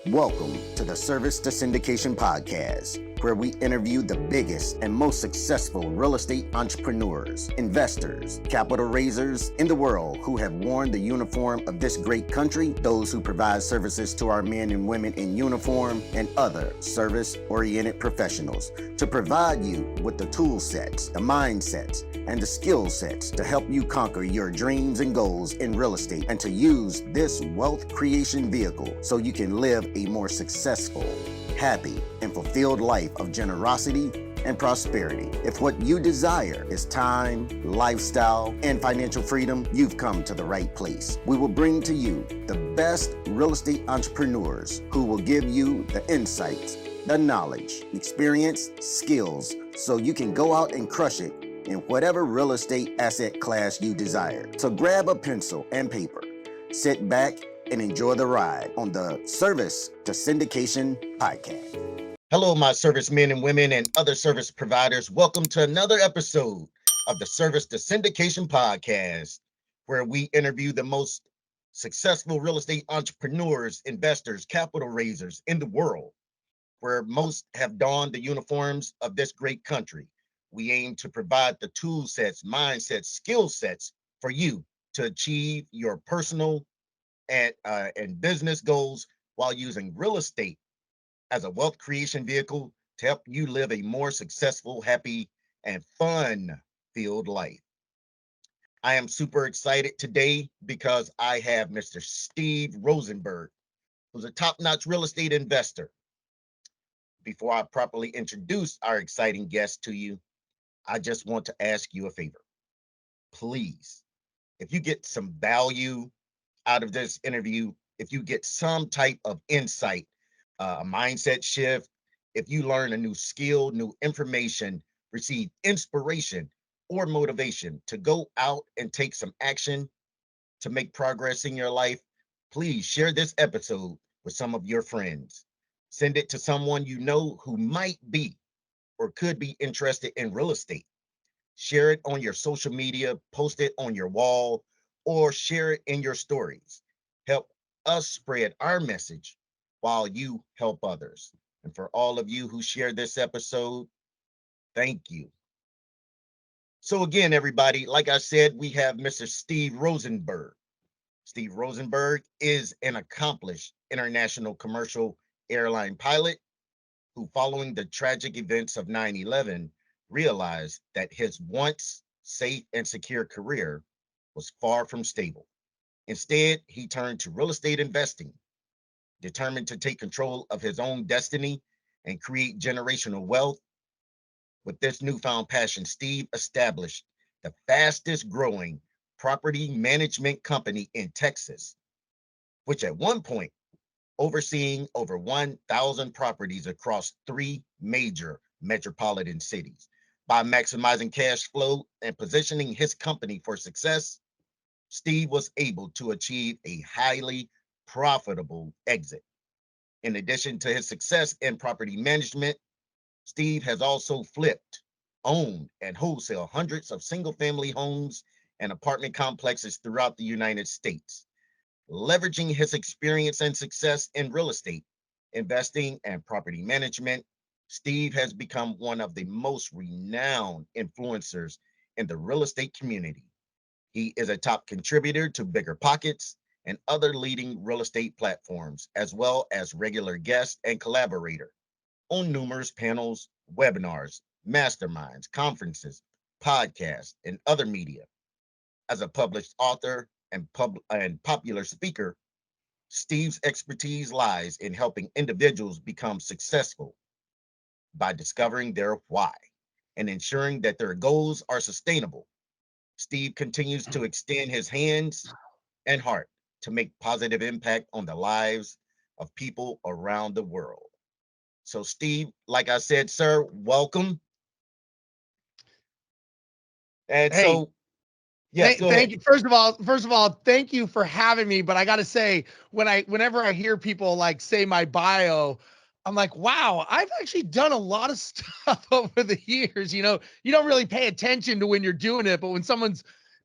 Welcome to the Service to Syndication podcast, where we interview the biggest and most successful real estate entrepreneurs, investors, capital raisers in the world who have worn the uniform of this great country, those who provide services to our men and women in uniform, and other service-oriented professionals to provide you with the tool sets, the mindsets, and the skill sets to help you conquer your dreams and goals in real estate and to use this wealth creation vehicle so you can live a more successful, happy, and fulfilled life of generosity and prosperity. If what you desire is time, lifestyle, and financial freedom, you've come to the right place. We will bring to you the best real estate entrepreneurs who will give you the insights, the knowledge, experience, skills, so you can go out and crush it in whatever real estate asset class you desire. So grab a pencil and paper, sit back, and enjoy the ride on the Service to Syndication podcast. Hello, my servicemen and women and other service providers. Welcome to another episode of the Service to Syndication podcast, where we interview the most successful real estate entrepreneurs, investors, capital raisers in the world, where most have donned the uniforms of this great country. We aim to provide the tool sets, mindsets, skill sets for you to achieve your personal and business goals while using real estate as a wealth creation vehicle to help you live a more successful, happy, and fun-filled life. I am super excited today because I have Mr. Steve Rosenberg, who's a top-notch real estate investor. Before I properly introduce our exciting guest to you, I just want to ask you a favor. Please, if you get some value out of this interview, if you get some type of insight, a mindset shift, if you learn a new skill, new information, receive inspiration or motivation to go out and take some action to make progress in your life, please share this episode with some of your friends. Send it to someone you know who might be or could be interested in real estate. Share it on your social media, post it on your wall, or share it in your stories. Help us spread our message while you help others. And for all of you who shared this episode, thank you. So again, everybody, like I said, we have Mr. Steve Rosenberg. Steve Rosenberg is an accomplished international commercial airline pilot who, following the tragic events of 9/11, realized that his once safe and secure career was far from stable. Instead, he turned to real estate investing, determined to take control of his own destiny and create generational wealth. With this newfound passion, Steve established the fastest growing property management company in Texas, which at one point overseeing over 1,000 properties across 3 major metropolitan cities. By maximizing cash flow and positioning his company for success, Steve was able to achieve a highly profitable exit. In addition to his success in property management, Steve has also flipped, owned, and wholesaled hundreds of single-family homes and apartment complexes throughout the United States. Leveraging his experience and success in real estate, investing, and property management, Steve has become one of the most renowned influencers in the real estate community. He is a top contributor to Bigger Pockets and other leading real estate platforms, as well as regular guest and collaborator on numerous panels, webinars, masterminds, conferences, podcasts, and other media. As a published author and popular speaker, Steve's expertise lies in helping individuals become successful by discovering their why and ensuring that their goals are sustainable. Steve continues to extend his hands and heart to make positive impact on the lives of people around the world. So Steve, like I said, sir, welcome. And Hey, so, yes, go thank ahead. you. First of all, thank you for having me. But I got to say, whenever I hear people like say my bio, I'm like, wow, I've actually done a lot of stuff over the years. You don't really pay attention to when you're doing it, but when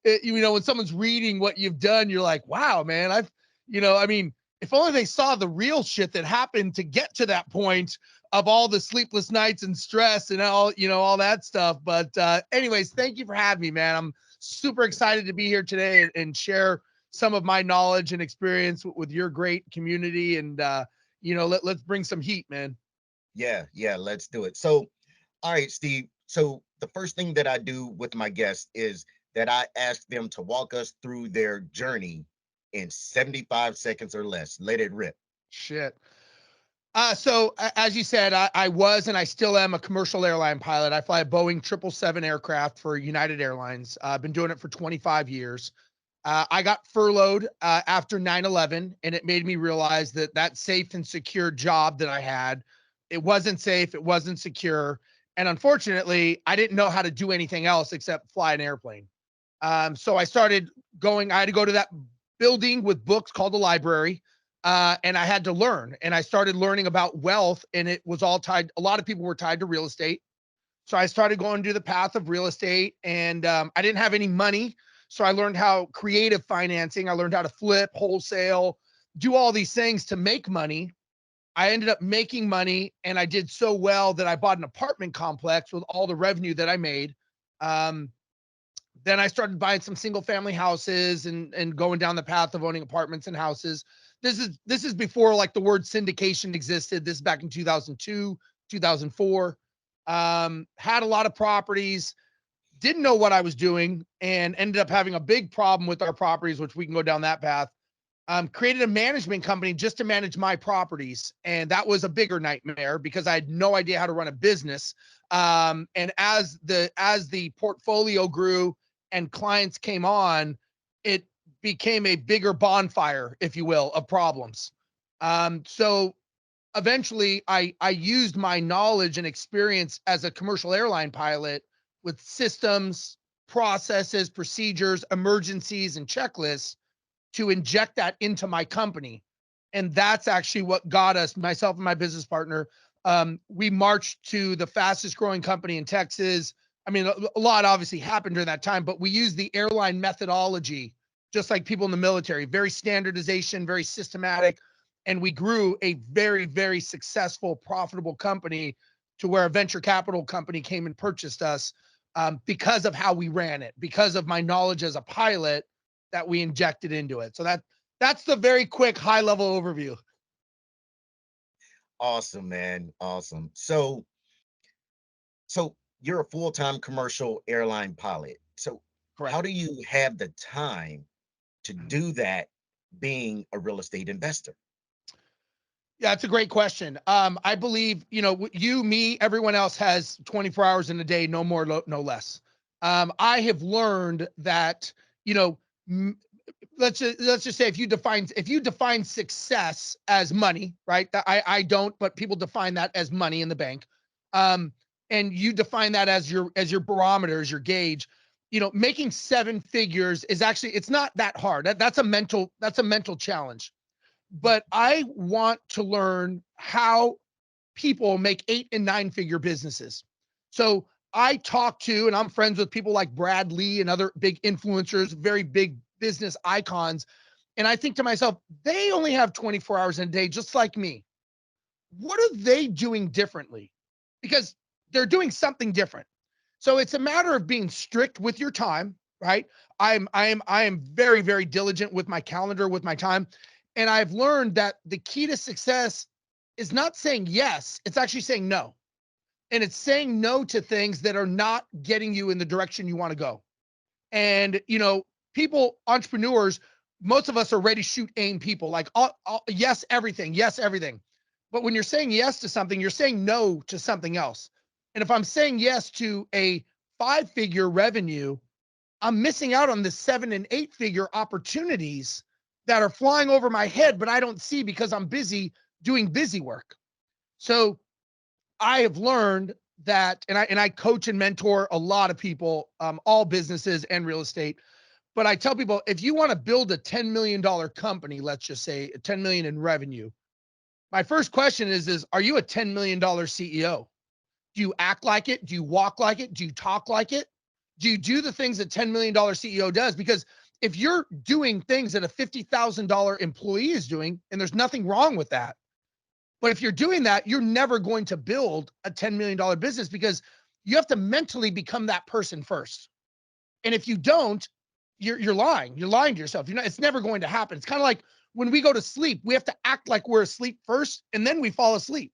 when someone's reading what you've done, you're like, wow, man, I mean, if only they saw the real shit that happened to get to that point of all the sleepless nights and stress and all, all that stuff. But anyways, thank you for having me, man. I'm super excited to be here today and share some of my knowledge and experience with your great community. And, let's bring some heat, man. Yeah, yeah, let's do it. So, all right, Steve. So the first thing that I do with my guests is that I ask them to walk us through their journey in 75 seconds or less. Let it rip. Shit. As you said, I was and I still am a commercial airline pilot. I fly a Boeing 777 aircraft for United Airlines. I've been doing it for 25 years. I got furloughed after 9/11, and it made me realize that safe and secure job that I had, it wasn't safe, it wasn't secure, and unfortunately, I didn't know how to do anything else except fly an airplane. So I started going. I had to go to that building with books called the library, and I had to learn. And I started learning about wealth, and it was all tied. A lot of people were tied to real estate. So I started going to the path of real estate, and I didn't have any money. So I learned how creative financing. I learned how to flip, wholesale, do all these things to make money. I ended up making money, and I did so well that I bought an apartment complex with all the revenue that I made. Um, then I started buying some single family houses and going down the path of owning apartments and houses. This is before like the word syndication existed. This is back in 2002, 2004. Had a lot of properties, didn't know what I was doing, and ended up having a big problem with our properties, which we can go down that path. Created a management company just to manage my properties. And that was a bigger nightmare because I had no idea how to run a business. And as the portfolio grew and clients came on, it became a bigger bonfire, if you will, of problems. So eventually I used my knowledge and experience as a commercial airline pilot with systems, processes, procedures, emergencies, and checklists to inject that into my company. And that's actually what got us, myself and my business partner. We marched to the fastest growing company in Texas. I mean, a lot obviously happened during that time, but we used the airline methodology, just like people in the military, very standardization, very systematic. And we grew a very, very successful, profitable company to where a venture capital company came and purchased us because of how we ran it, because of my knowledge as a pilot that we injected into it. So that's the very quick high level overview. Awesome, man. Awesome. So you're a full-time commercial airline pilot. So how Correct. do you have the time to do that being a real estate investor? Yeah, it's a great question. I believe, you, me, everyone else has 24 hours in a day, no more, no less. I have learned that, you know, m- let's just say if you define success as money, right? That I don't, but people define that as money in the bank. Um, and you define that as your barometer, as your gauge. Making seven figures is actually it's not that hard. That's a mental challenge, but I want to learn how people make 8 and 9 figure businesses. So I talk to, and I'm friends with people like Brad Lee and other big influencers, very big business icons. And I think to myself, they only have 24 hours in a day, just like me. What are they doing differently? Because they're doing something different. So it's a matter of being strict with your time, right? I am very, very diligent with my calendar, with my time. And I've learned that the key to success is not saying yes, it's actually saying no. And it's saying no to things that are not getting you in the direction you want to go. And people, entrepreneurs, most of us are ready, shoot, aim people, like yes, everything, yes, everything. But when you're saying yes to something, you're saying no to something else. And if I'm saying yes to a 5 figure revenue, I'm missing out on the 7 and 8 figure opportunities that are flying over my head, but I don't see because I'm busy doing busy work. So I have learned that, and I coach and mentor a lot of people, all businesses and real estate. But I tell people, if you want to build a $10 million company, let's just say 10 million in revenue, my first question is are you a $10 million CEO? Do you act like it? Do you walk like it? Do you talk like it? Do you do the things that $10 million CEO does? Because if you're doing things that a $50,000 employee is doing, and there's nothing wrong with that, but if you're doing that, you're never going to build a $10 million business because you have to mentally become that person first. And if you don't, you're lying. You're lying to yourself. It's never going to happen. It's kind of like when we go to sleep, we have to act like we're asleep first, and then we fall asleep.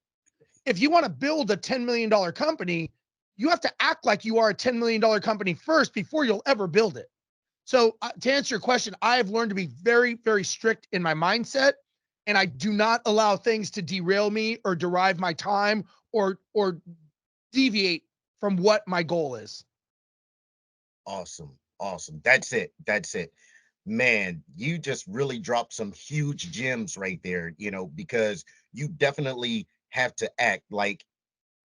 If you want to build a $10 million company, you have to act like you are a $10 million company first before you'll ever build it. So to answer your question, I have learned to be very, very strict in my mindset, and I do not allow things to derail me or derive my time or deviate from what my goal is. Awesome. Awesome. That's it. That's it. Man, you just really dropped some huge gems right there, because you definitely have to act like,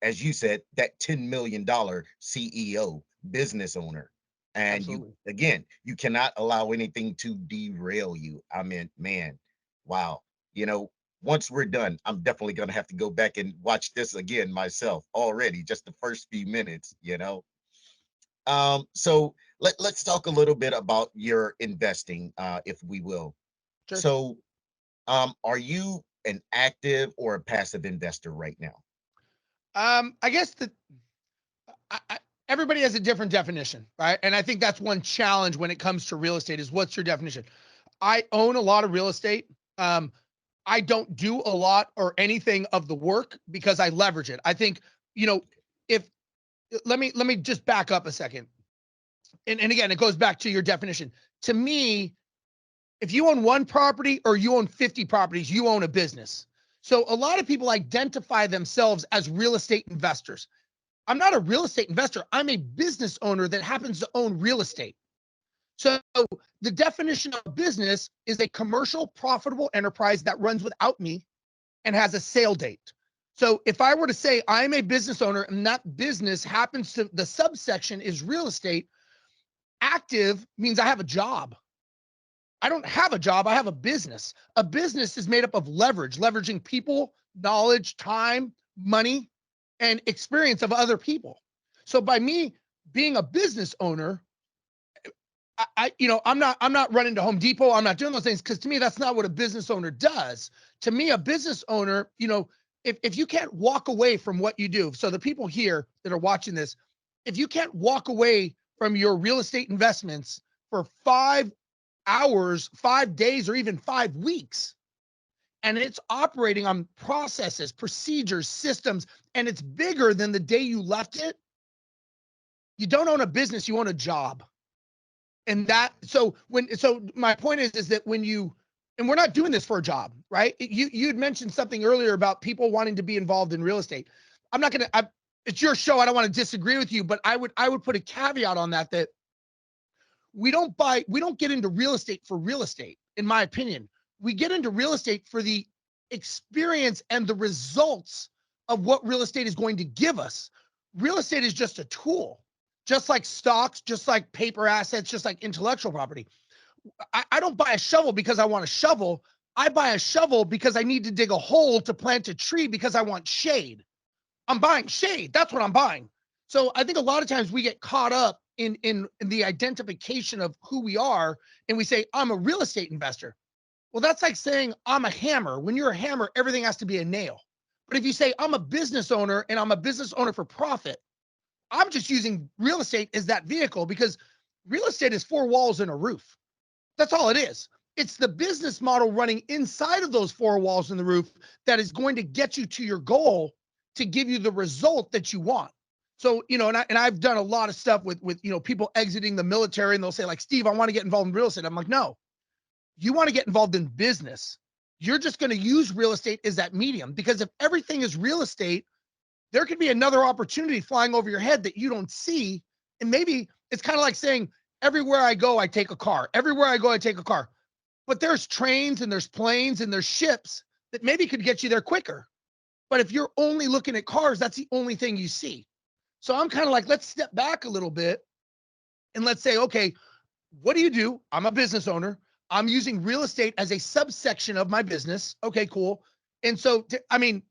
as you said, that $10 million CEO, business owner. And Absolutely. you cannot allow anything to derail you. I mean, man, wow. Once we're done, I'm definitely going to have to go back and watch this again myself already, just the first few minutes. So let's talk a little bit about your investing, if we will. Sure. So, are you an active or a passive investor right now? I guess that everybody has a different definition, right? And I think that's one challenge when it comes to real estate is what's your definition? I own a lot of real estate. I don't do a lot or anything of the work because I leverage it. I think, if let me just back up a second. And again, it goes back to your definition. To me, if you own one property or you own 50 properties, you own a business. So a lot of people identify themselves as real estate investors. I'm not a real estate investor. I'm a business owner that happens to own real estate. So the definition of business is a commercial profitable enterprise that runs without me and has a sale date. So if I were to say I'm a business owner and that business happens to, the subsection is real estate, active means I have a job. I don't have a job. I have a business. A business is made up of leveraging people, knowledge, time, money, and experience of other people. So by me being a business owner, I'm not running to Home Depot. I'm not doing those things because to me, that's not what a business owner does. To me, a business owner, if you can't walk away from what you do, so the people here that are watching this, if you can't walk away from your real estate investments for 5 hours, 5 days, or even 5 weeks, and it's operating on processes, procedures, systems, and it's bigger than the day you left it, you don't own a business, you own a job. And so my point is that and we're not doing this for a job, right? You'd mentioned something earlier about people wanting to be involved in real estate. It's your show. I don't want to disagree with you, but I would put a caveat on that we don't get into real estate for real estate, in my opinion. We get into real estate for the experience and the results of what real estate is going to give us. Real estate is just a tool, just like stocks, just like paper assets, just like intellectual property. I don't buy a shovel because I want a shovel. I buy a shovel because I need to dig a hole to plant a tree because I want shade. I'm buying shade. That's what I'm buying. So I think a lot of times we get caught up in the identification of who we are, and we say, I'm a real estate investor. Well, that's like saying I'm a hammer. When you're a hammer, everything has to be a nail. But if you say I'm a business owner and I'm a business owner for profit, I'm just using real estate as that vehicle because real estate is 4 walls and a roof. That's all it is. It's the business model running inside of those 4 walls and the roof that is going to get you to your goal to give you the result that you want. So, and I've done a lot of stuff with people exiting the military, and they'll say like, Steve, I want to get involved in real estate. I'm like, no, you want to get involved in business. You're just going to use real estate as that medium, because if everything is real estate, there could be another opportunity flying over your head that you don't see. And maybe it's kind of like saying, everywhere I go, I take a car. Everywhere I go, I take a car. But there's trains and there's planes and there's ships that maybe could get you there quicker. But if you're only looking at cars, that's the only thing you see. So I'm kind of like, let's step back a little bit and let's say, okay, what do you do? I'm a business owner. I'm using real estate as a subsection of my business. Okay, cool. And so, I'm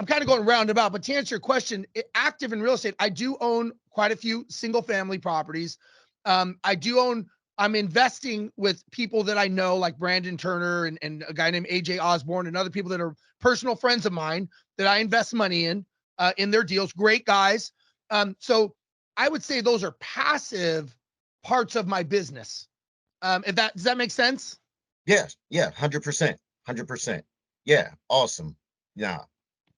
kind of going roundabout, but to answer your question, active in real estate, I do own quite a few single family properties. I do own I'm investing with people that I know, like Brandon Turner and a guy named AJ Osborne and other people that are personal friends of mine that I invest money in their deals. Great guys. So I would say those are passive parts of my business. If that does that make sense? Yes, yeah, 100%, 100%. Yeah, awesome. Yeah,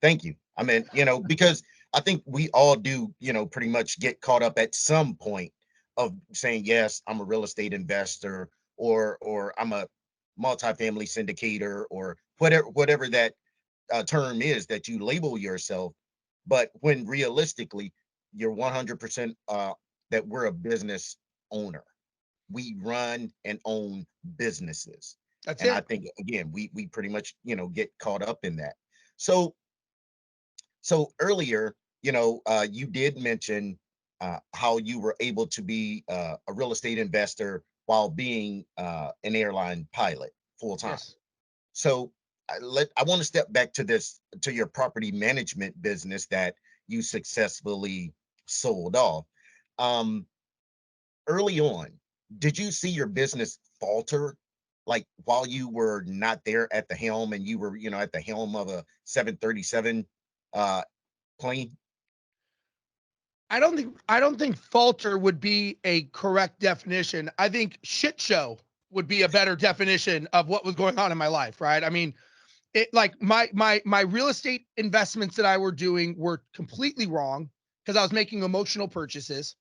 thank you. I mean, because I think we all do, pretty much get caught up at some point of saying, yes, I'm a real estate investor, or I'm a multifamily syndicator, or whatever that term is that you label yourself. But when realistically, you're 100% that we're a business owner. We run and own businesses. That's And I it. think again, we pretty much, get caught up in that. So earlier, you did mention how you were able to be a real estate investor while being an airline pilot full time. Yes. So I want to step back to your property management business that you successfully sold off. Um, Early on, did you see your business falter, like while you were not there at the helm, and you were, at the helm of a 737 uh plane? I don't think falter would be a correct definition. I think shit show would be a better definition of what was going on in my life, right? I mean, it like my real estate investments that I were doing were completely wrong because I was making emotional purchases.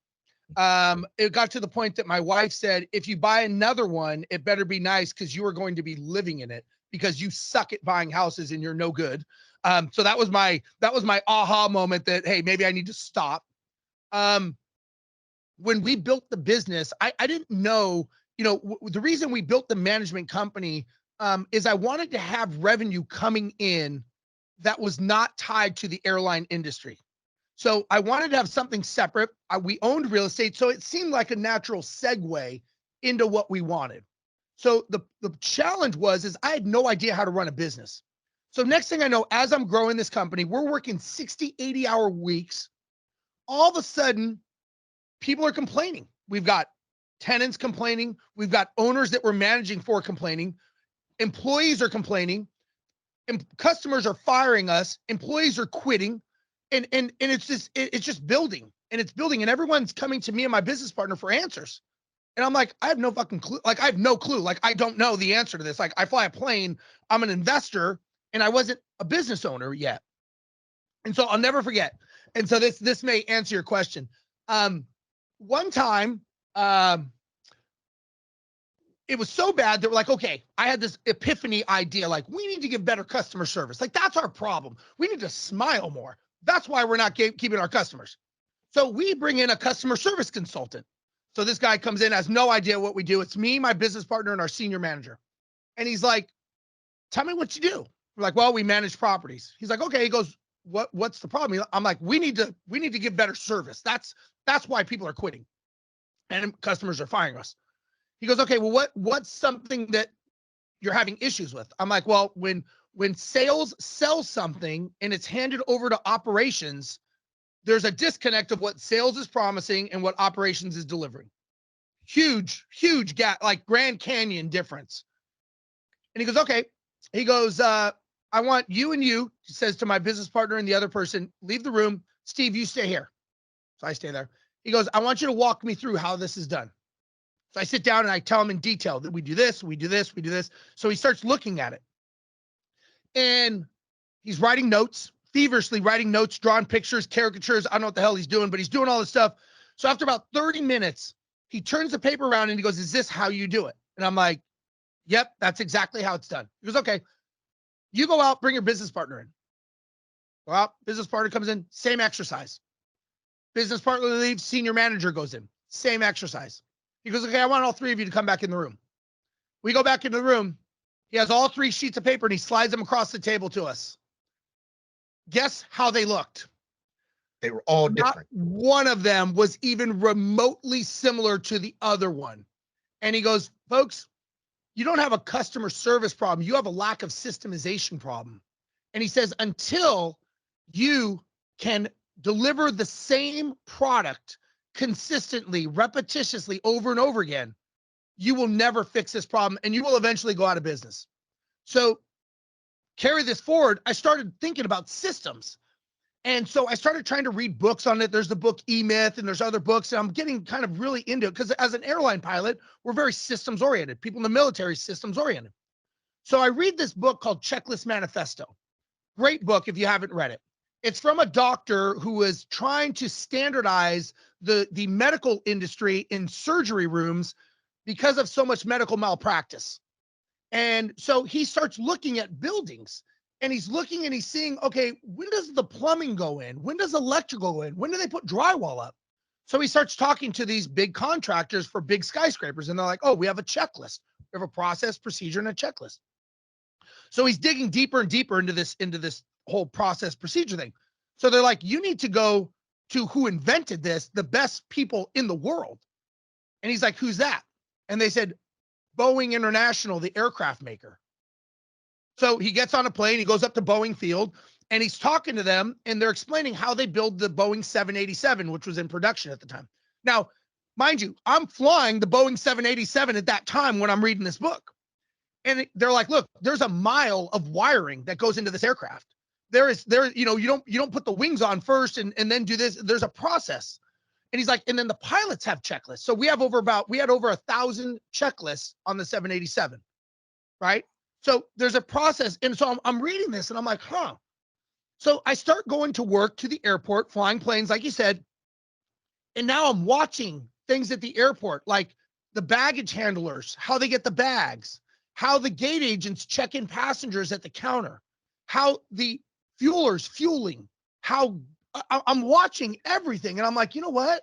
It got to the point that my wife said, if you buy another one, it better be nice because you are going to be living in it because you suck at buying houses and you're no good. So that was my aha moment that, hey, maybe I need to stop. Um, when we built the business, I didn't know, the reason we built the management company is I wanted to have revenue coming in that was not tied to the airline industry. So I wanted to have something separate. We owned real estate, so it seemed like a natural segue into what we wanted. So the challenge is I had no idea how to run a business. So next thing I know, as I'm growing this company, we're working 60, 80-hour weeks. All of a sudden, people are complaining. We've got tenants complaining. We've got owners that we're managing for complaining. Employees are complaining. Customers are firing us. Employees are quitting. And it's just building and it's building and everyone's coming to me and my business partner for answers. And I'm like, I have no fucking clue. Like, I have no clue. Like, I don't know the answer to this. Like, I fly a plane. I'm an investor and I wasn't a business owner yet. And so I'll never forget. And so this may answer your question. One time, it was so bad that we're like, okay, I had this epiphany idea. Like, we need to give better customer service. Like, that's our problem. We need to smile more. That's why we're not keeping our customers. So we bring in a customer service consultant. So this guy comes in, has no idea what we do. It's me, my business partner, and our senior manager. And he's like, tell me what you do. We're like, well, we manage properties. He's like, okay. He goes, what's the problem? I'm like, we need to give better service. That's why people are quitting and customers are firing us. He goes, okay, well, what's something that you're having issues with? I'm like, well, when sales sell something and it's handed over to operations, there's a disconnect of what sales is promising and what operations is delivering. Huge gap, like Grand Canyon difference. And he goes, okay. He goes, I want you and you, he says to my business partner and the other person, leave the room. Steve, you stay here. So I stay there. He goes, I want you to walk me through how this is done. So I sit down and I tell him in detail that we do this, we do this, we do this. So he starts looking at it. And he's writing notes, feverishly writing notes, drawing pictures, caricatures. I don't know what the hell he's doing, but he's doing all this stuff. So after about 30 minutes, he turns the paper around and he goes, is this how you do it? And I'm like, yep, that's exactly how it's done. He goes, okay, you go out, bring your business partner in. Go out, business partner comes in, same exercise. Business partner leaves, senior manager goes in, same exercise. He goes, okay, I want all three of you to come back in the room. We go back into the room. He has all 3 sheets of paper and he slides them across the table to us. Guess how they looked? They were all Not different. one of them was even remotely similar to the other one. And he goes, folks, you don't have a customer service problem. You have a lack of systemization problem. And he says, until you can deliver the same product consistently, repetitiously over and over again, you will never fix this problem and you will eventually go out of business. So carry this forward. I started thinking about systems. And so I started trying to read books on it. There's the book E-Myth and there's other books. And I'm getting kind of really into it because as an airline pilot, we're very systems oriented. People in the military, systems oriented. So I read this book called Checklist Manifesto. Great book if you haven't read it. It's from a doctor who was trying to standardize the medical industry in surgery rooms because of so much medical malpractice. And so he starts looking at buildings and he's looking and he's seeing, okay, when does the plumbing go in? When does electrical go in? When do they put drywall up? So he starts talking to these big contractors for big skyscrapers. And they're like, oh, we have a checklist. We have a process, procedure, and a checklist. So he's digging deeper and deeper into this whole process procedure thing. So they're like, you need to go to who invented this, the best people in the world. And he's like, who's that? And they said, Boeing International, the aircraft maker. So he gets on a plane, he goes up to Boeing Field, and he's talking to them, and they're explaining how they build the Boeing 787, which was in production at the time. Now, mind you, I'm flying the Boeing 787 at that time when I'm reading this book. And they're like, look, there's a mile of wiring that goes into this aircraft. You don't put the wings on first and then do this. There's a process. And he's like, and then the pilots have checklists. So we had over 1,000 checklists on the 787, right? So there's a process. And so I'm reading this and I'm like, huh. So I start going to work to the airport, flying planes, like you said. And now I'm watching things at the airport, like the baggage handlers, how they get the bags, how the gate agents check in passengers at the counter, how the fuelers fueling, how I'm watching everything. And I'm like, you know what?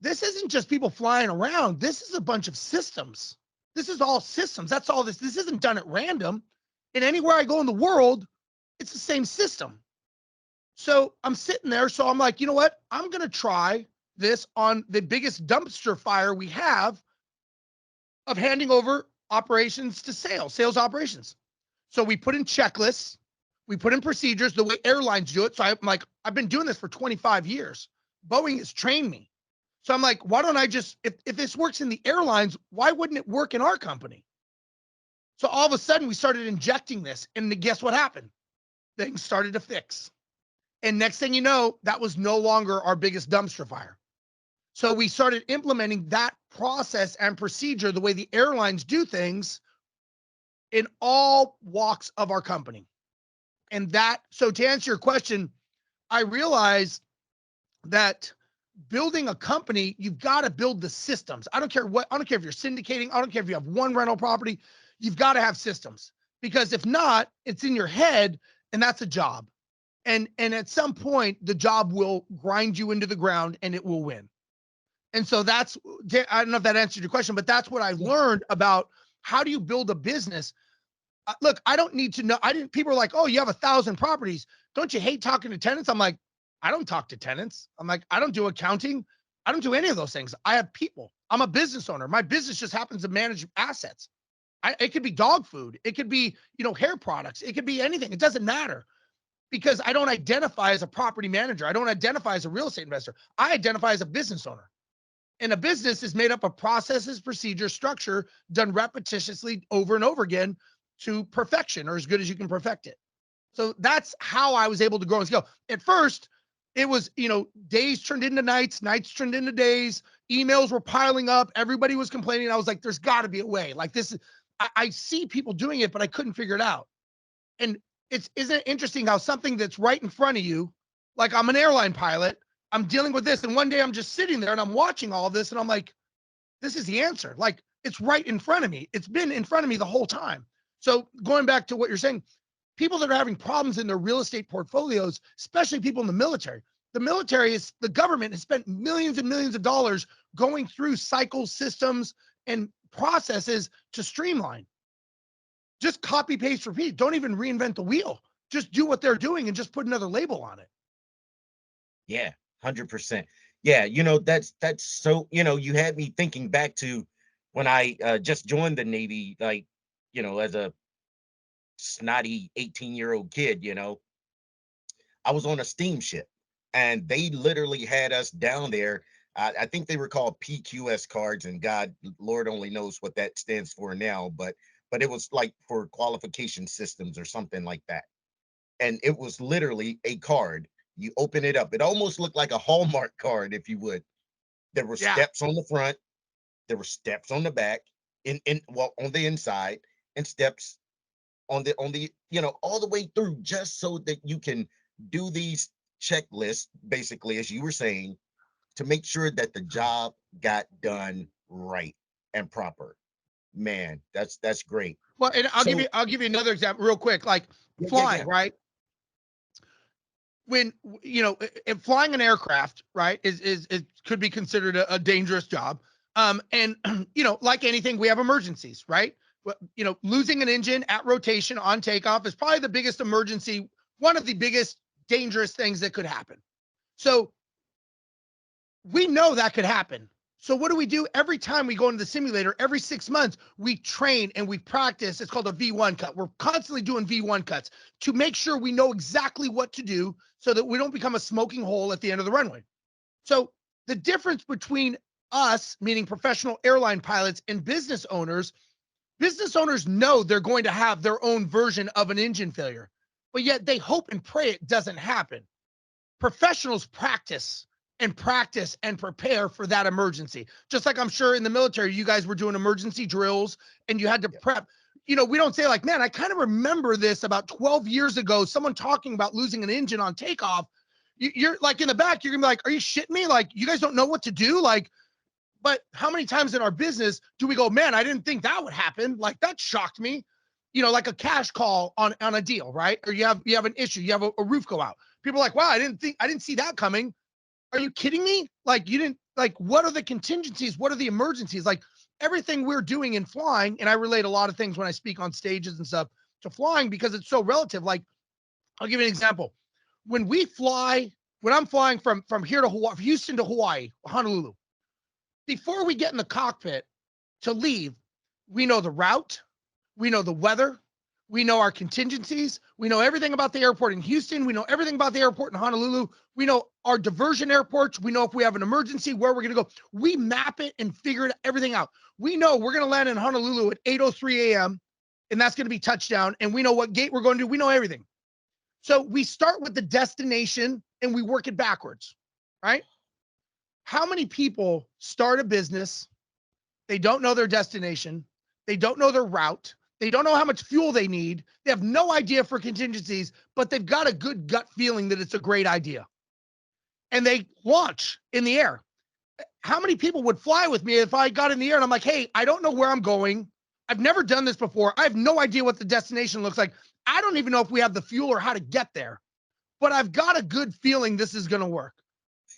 This isn't just people flying around. This is a bunch of systems. This is all systems. That's all this. This isn't done at random. And anywhere I go in the world, it's the same system. So I'm sitting there. So I'm like, you know what? I'm going to try this on the biggest dumpster fire we have of handing over operations to sales operations. So we put in checklists, we put in procedures the way airlines do it. So I'm like, I've been doing this for 25 years. Boeing has trained me. So I'm like, why don't I just, if this works in the airlines, why wouldn't it work in our company? So all of a sudden we started injecting this, and guess what happened? Things started to fix. And next thing you know, that was no longer our biggest dumpster fire. So we started implementing that process and procedure the way the airlines do things in all walks of our company. And so to answer your question, I realized that building a company, you've got to build the systems. I don't care if you're syndicating. I don't care if you have one rental property. You've got to have systems, because if not, it's in your head and that's a job. And at some point the job will grind you into the ground and it will win. And so I don't know if that answered your question, but that's what I learned about how do you build a business. Look, I don't need to know. People are like, oh, you have 1,000 properties. Don't you hate talking to tenants? I'm like, I don't talk to tenants. I'm like, I don't do accounting. I don't do any of those things. I have people. I'm a business owner. My business just happens to manage assets. It could be dog food. It could be, hair products. It could be anything. It doesn't matter, because I don't identify as a property manager. I don't identify as a real estate investor. I identify as a business owner. And a business is made up of processes, procedures, structure done repetitiously over and over again to perfection, or as good as you can perfect it. So that's how I was able to grow and scale. At first, it was, days turned into nights, nights turned into days, emails were piling up, everybody was complaining. I was like, there's got to be a way. Like this, I see people doing it, but I couldn't figure it out. And isn't it interesting how something that's right in front of you, like I'm an airline pilot, I'm dealing with this, and one day I'm just sitting there and I'm watching all this and I'm like, this is the answer. Like it's right in front of me. It's been in front of me the whole time. So going back to what you're saying, people that are having problems in their real estate portfolios, especially people in the military, the government has spent millions and millions of dollars going through cycles, systems, and processes to streamline. Just copy, paste, repeat. Don't even reinvent the wheel. Just do what they're doing and just put another label on it. Yeah, 100%. Yeah, that's so, you had me thinking back to when I just joined the Navy, like, as a snotty 18-year-old kid, I was on a steamship, and they literally had us down there I think they were called PQS cards, and God, Lord only knows what that stands for now, but it was like for qualification systems or something like that. And it was literally a card. You open it up. It almost looked like a Hallmark card, if you would. There were Yeah. steps on the front, there were steps on the back, in well, on the inside, and steps on the all the way through, just so that you can do these checklists, basically, as you were saying, to make sure that the job got done right and proper. Man, that's great. Well, and So I'll give you another example real quick, like yeah, yeah, flying, yeah. right? When if flying an aircraft, right, is it could be considered a dangerous job. And like anything, we have emergencies, right? Losing an engine at rotation on takeoff is probably the biggest emergency, one of the biggest dangerous things that could happen. So we know that could happen. So what do we do every time we go into the simulator? Every 6 months, we train and we practice. It's called a V1 cut. We're constantly doing V1 cuts to make sure we know exactly what to do so that we don't become a smoking hole at the end of the runway. So the difference between us, meaning professional airline pilots, and business owners know they're going to have their own version of an engine failure, but yet they hope and pray it doesn't happen. Professionals practice and prepare for that emergency. Just like I'm sure in the military, you guys were doing emergency drills and you had to prep. We don't say like, man, I kind of remember this about 12 years ago, someone talking about losing an engine on takeoff. You're like in the back, you're gonna be like, are you shitting me? Like, you guys don't know what to do? Like, but how many times in our business do we go, man, I didn't think that would happen. Like, that shocked me. Like a cash call on a deal, right? Or you have an issue, you have a roof go out. People are like, wow, I didn't see that coming. Are you kidding me? Like, you didn't, like, what are the contingencies? What are the emergencies? Like, everything we're doing in flying, and I relate a lot of things when I speak on stages and stuff to flying because it's so relative. Like, I'll give you an example. When I'm flying from here to Hawaii, Houston to Hawaii, Honolulu, before we get in the cockpit to leave, we know the route, we know the weather, we know our contingencies, we know everything about the airport in Houston, we know everything about the airport in Honolulu, we know our diversion airports, we know if we have an emergency, where we're going to go. We map it and figure everything out. We know we're going to land in Honolulu at 8:03 a.m., and that's going to be touchdown, and we know what gate we're going to do. We know everything. So we start with the destination and we work it backwards, right? How many people start a business, they don't know their destination, they don't know their route, they don't know how much fuel they need, they have no idea for contingencies, but they've got a good gut feeling that it's a great idea. And they launch in the air. How many people would fly with me if I got in the air and I'm like, hey, I don't know where I'm going. I've never done this before. I have no idea what the destination looks like. I don't even know if we have the fuel or how to get there, but I've got a good feeling this is going to work.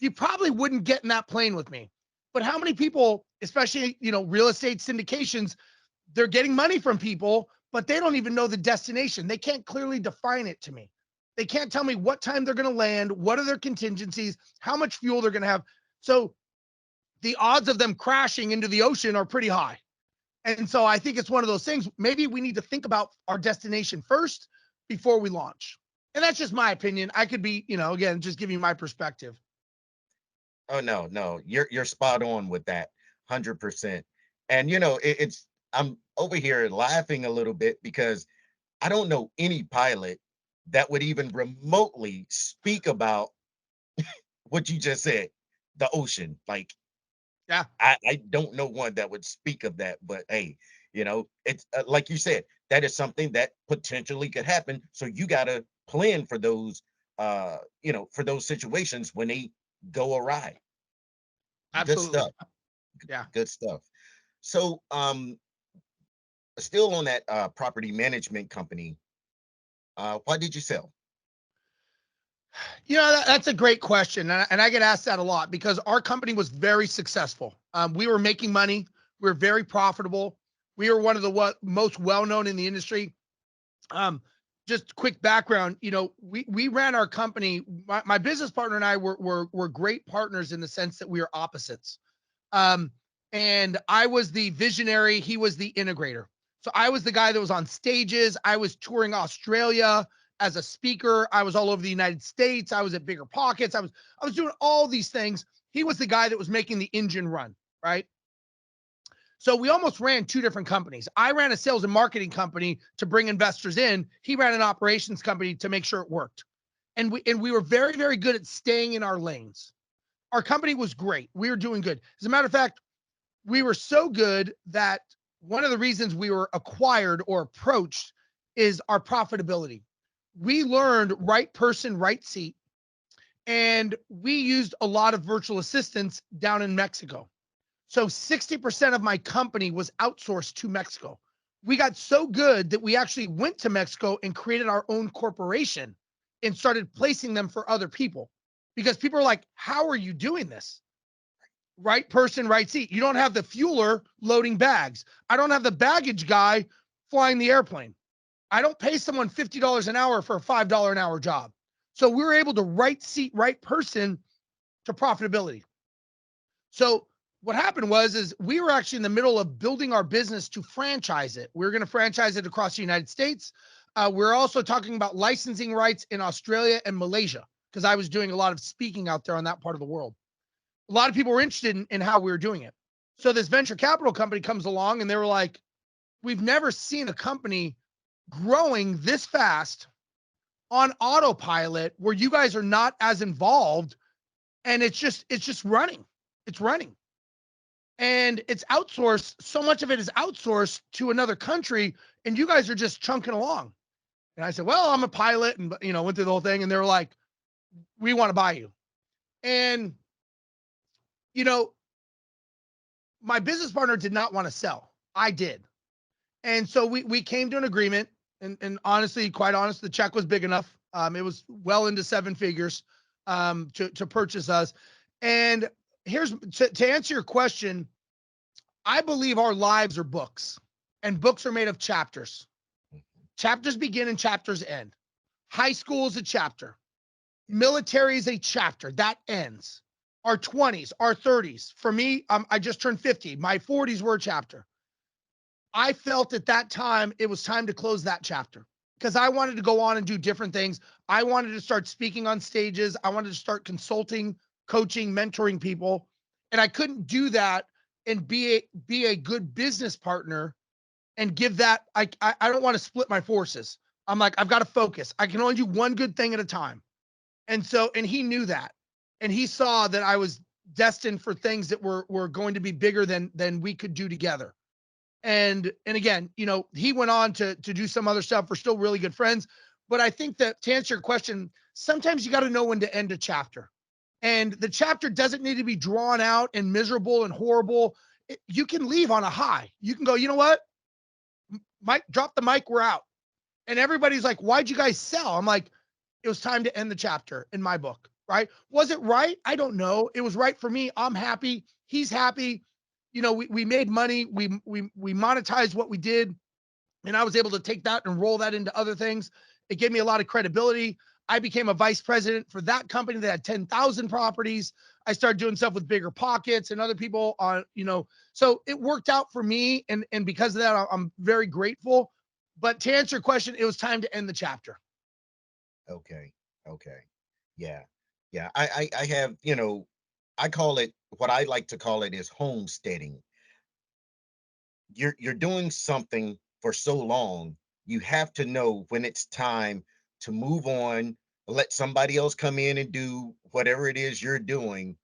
You probably wouldn't get in that plane with me. But how many people, especially, real estate syndications, they're getting money from people, but they don't even know the destination. They can't clearly define it to me. They can't tell me what time they're going to land, what are their contingencies, how much fuel they're going to have. So the odds of them crashing into the ocean are pretty high. And so I think it's one of those things. Maybe we need to think about our destination first before we launch. And that's just my opinion. I could be, again, just giving you my perspective. Oh no, you're spot on with that, 100%. And it's I'm over here laughing a little bit because I don't know any pilot that would even remotely speak about what you just said, the ocean. Like, Yeah, I don't know one that would speak of that, but hey, it's like you said, that is something that potentially could happen. So you got to plan for those situations when they go awry. Good absolutely. stuff. Yeah. Good stuff. So, still on that property management company, why did you sell? That's a great question. And I get asked that a lot because our company was very successful. We were making money. We were very profitable. We were one of the most well-known in the industry. Just quick background, we ran our company. My business partner and I were great partners in the sense that we are opposites. And I was the visionary. He was the integrator. So I was the guy that was on stages. I was touring Australia as a speaker. I was all over the United States. I was at Bigger Pockets. I was doing all these things. He was the guy that was making the engine run, right? So we almost ran two different companies. I ran a sales and marketing company to bring investors in. He ran an operations company to make sure it worked. And we were very, very good at staying in our lanes. Our company was great. We were doing good. As a matter of fact, we were so good that one of the reasons we were acquired or approached is our profitability. We learned right person, right seat, and we used a lot of virtual assistants down in Mexico. So 60% of my company was outsourced to Mexico. We got so good that we actually went to Mexico and created our own corporation and started placing them for other people because people are like, how are you doing this? Right person, right seat. You don't have the fueler loading bags. I don't have the baggage guy flying the airplane. I don't pay someone $50 an hour for a $5 an hour job. So we were able to right seat, right person to profitability. So what happened is we were actually in the middle of building our business to franchise it. We were going to franchise it across the United States. We're also talking about licensing rights in Australia and Malaysia because I was doing a lot of speaking out there on that part of the world. A lot of people were interested in how we were doing it. So this venture capital company comes along and they were like, we've never seen a company growing this fast on autopilot where you guys are not as involved and it's just running. It's running. And it's outsourced. So much of it is outsourced to another country and you guys are just chunking along. And I said, well, I'm a pilot and, went through the whole thing. And they were like, we want to buy you. And, my business partner did not want to sell. I did. And so we came to an agreement and honestly, quite honest, the check was big enough. It was well into seven figures to purchase us. And here's to answer your question. I believe our lives are books and books are made of chapters. Chapters begin and chapters end. High school is a chapter. Military is a chapter that ends. Our 20s, our 30s. For me, I just turned 50. My 40s were a chapter. I felt at that time it was time to close that chapter because I wanted to go on and do different things. I wanted to start speaking on stages. I wanted to start consulting, coaching, mentoring people. And I couldn't do that and be a good business partner and give that. I don't want to split my forces. I'm like, I've got to focus. I can only do one good thing at a time. And he knew that. And he saw that I was destined for things that were going to be bigger than we could do together. And again, he went on to do some other stuff. We're still really good friends. But I think that to answer your question, sometimes you got to know when to end a chapter. And the chapter doesn't need to be drawn out and miserable and horrible. You can leave on a high. You can go, you know what? Mike, drop the mic, we're out. And everybody's like, why'd you guys sell? I'm like, it was time to end the chapter in my book, right? Was it right? I don't know. It was right for me. I'm happy. He's happy. We made money. We monetized what we did. And I was able to take that and roll that into other things. It gave me a lot of credibility. I became a vice president for that company that had 10,000 properties. I started doing stuff with Bigger Pockets and other people on, so it worked out for me. And because of that, I'm very grateful. But to answer your question, it was time to end the chapter. Okay. Yeah. I have, I call it, what I like to call it is homesteading. You're doing something for so long, you have to know when it's time to move on, let somebody else come in and do whatever it is you're doing,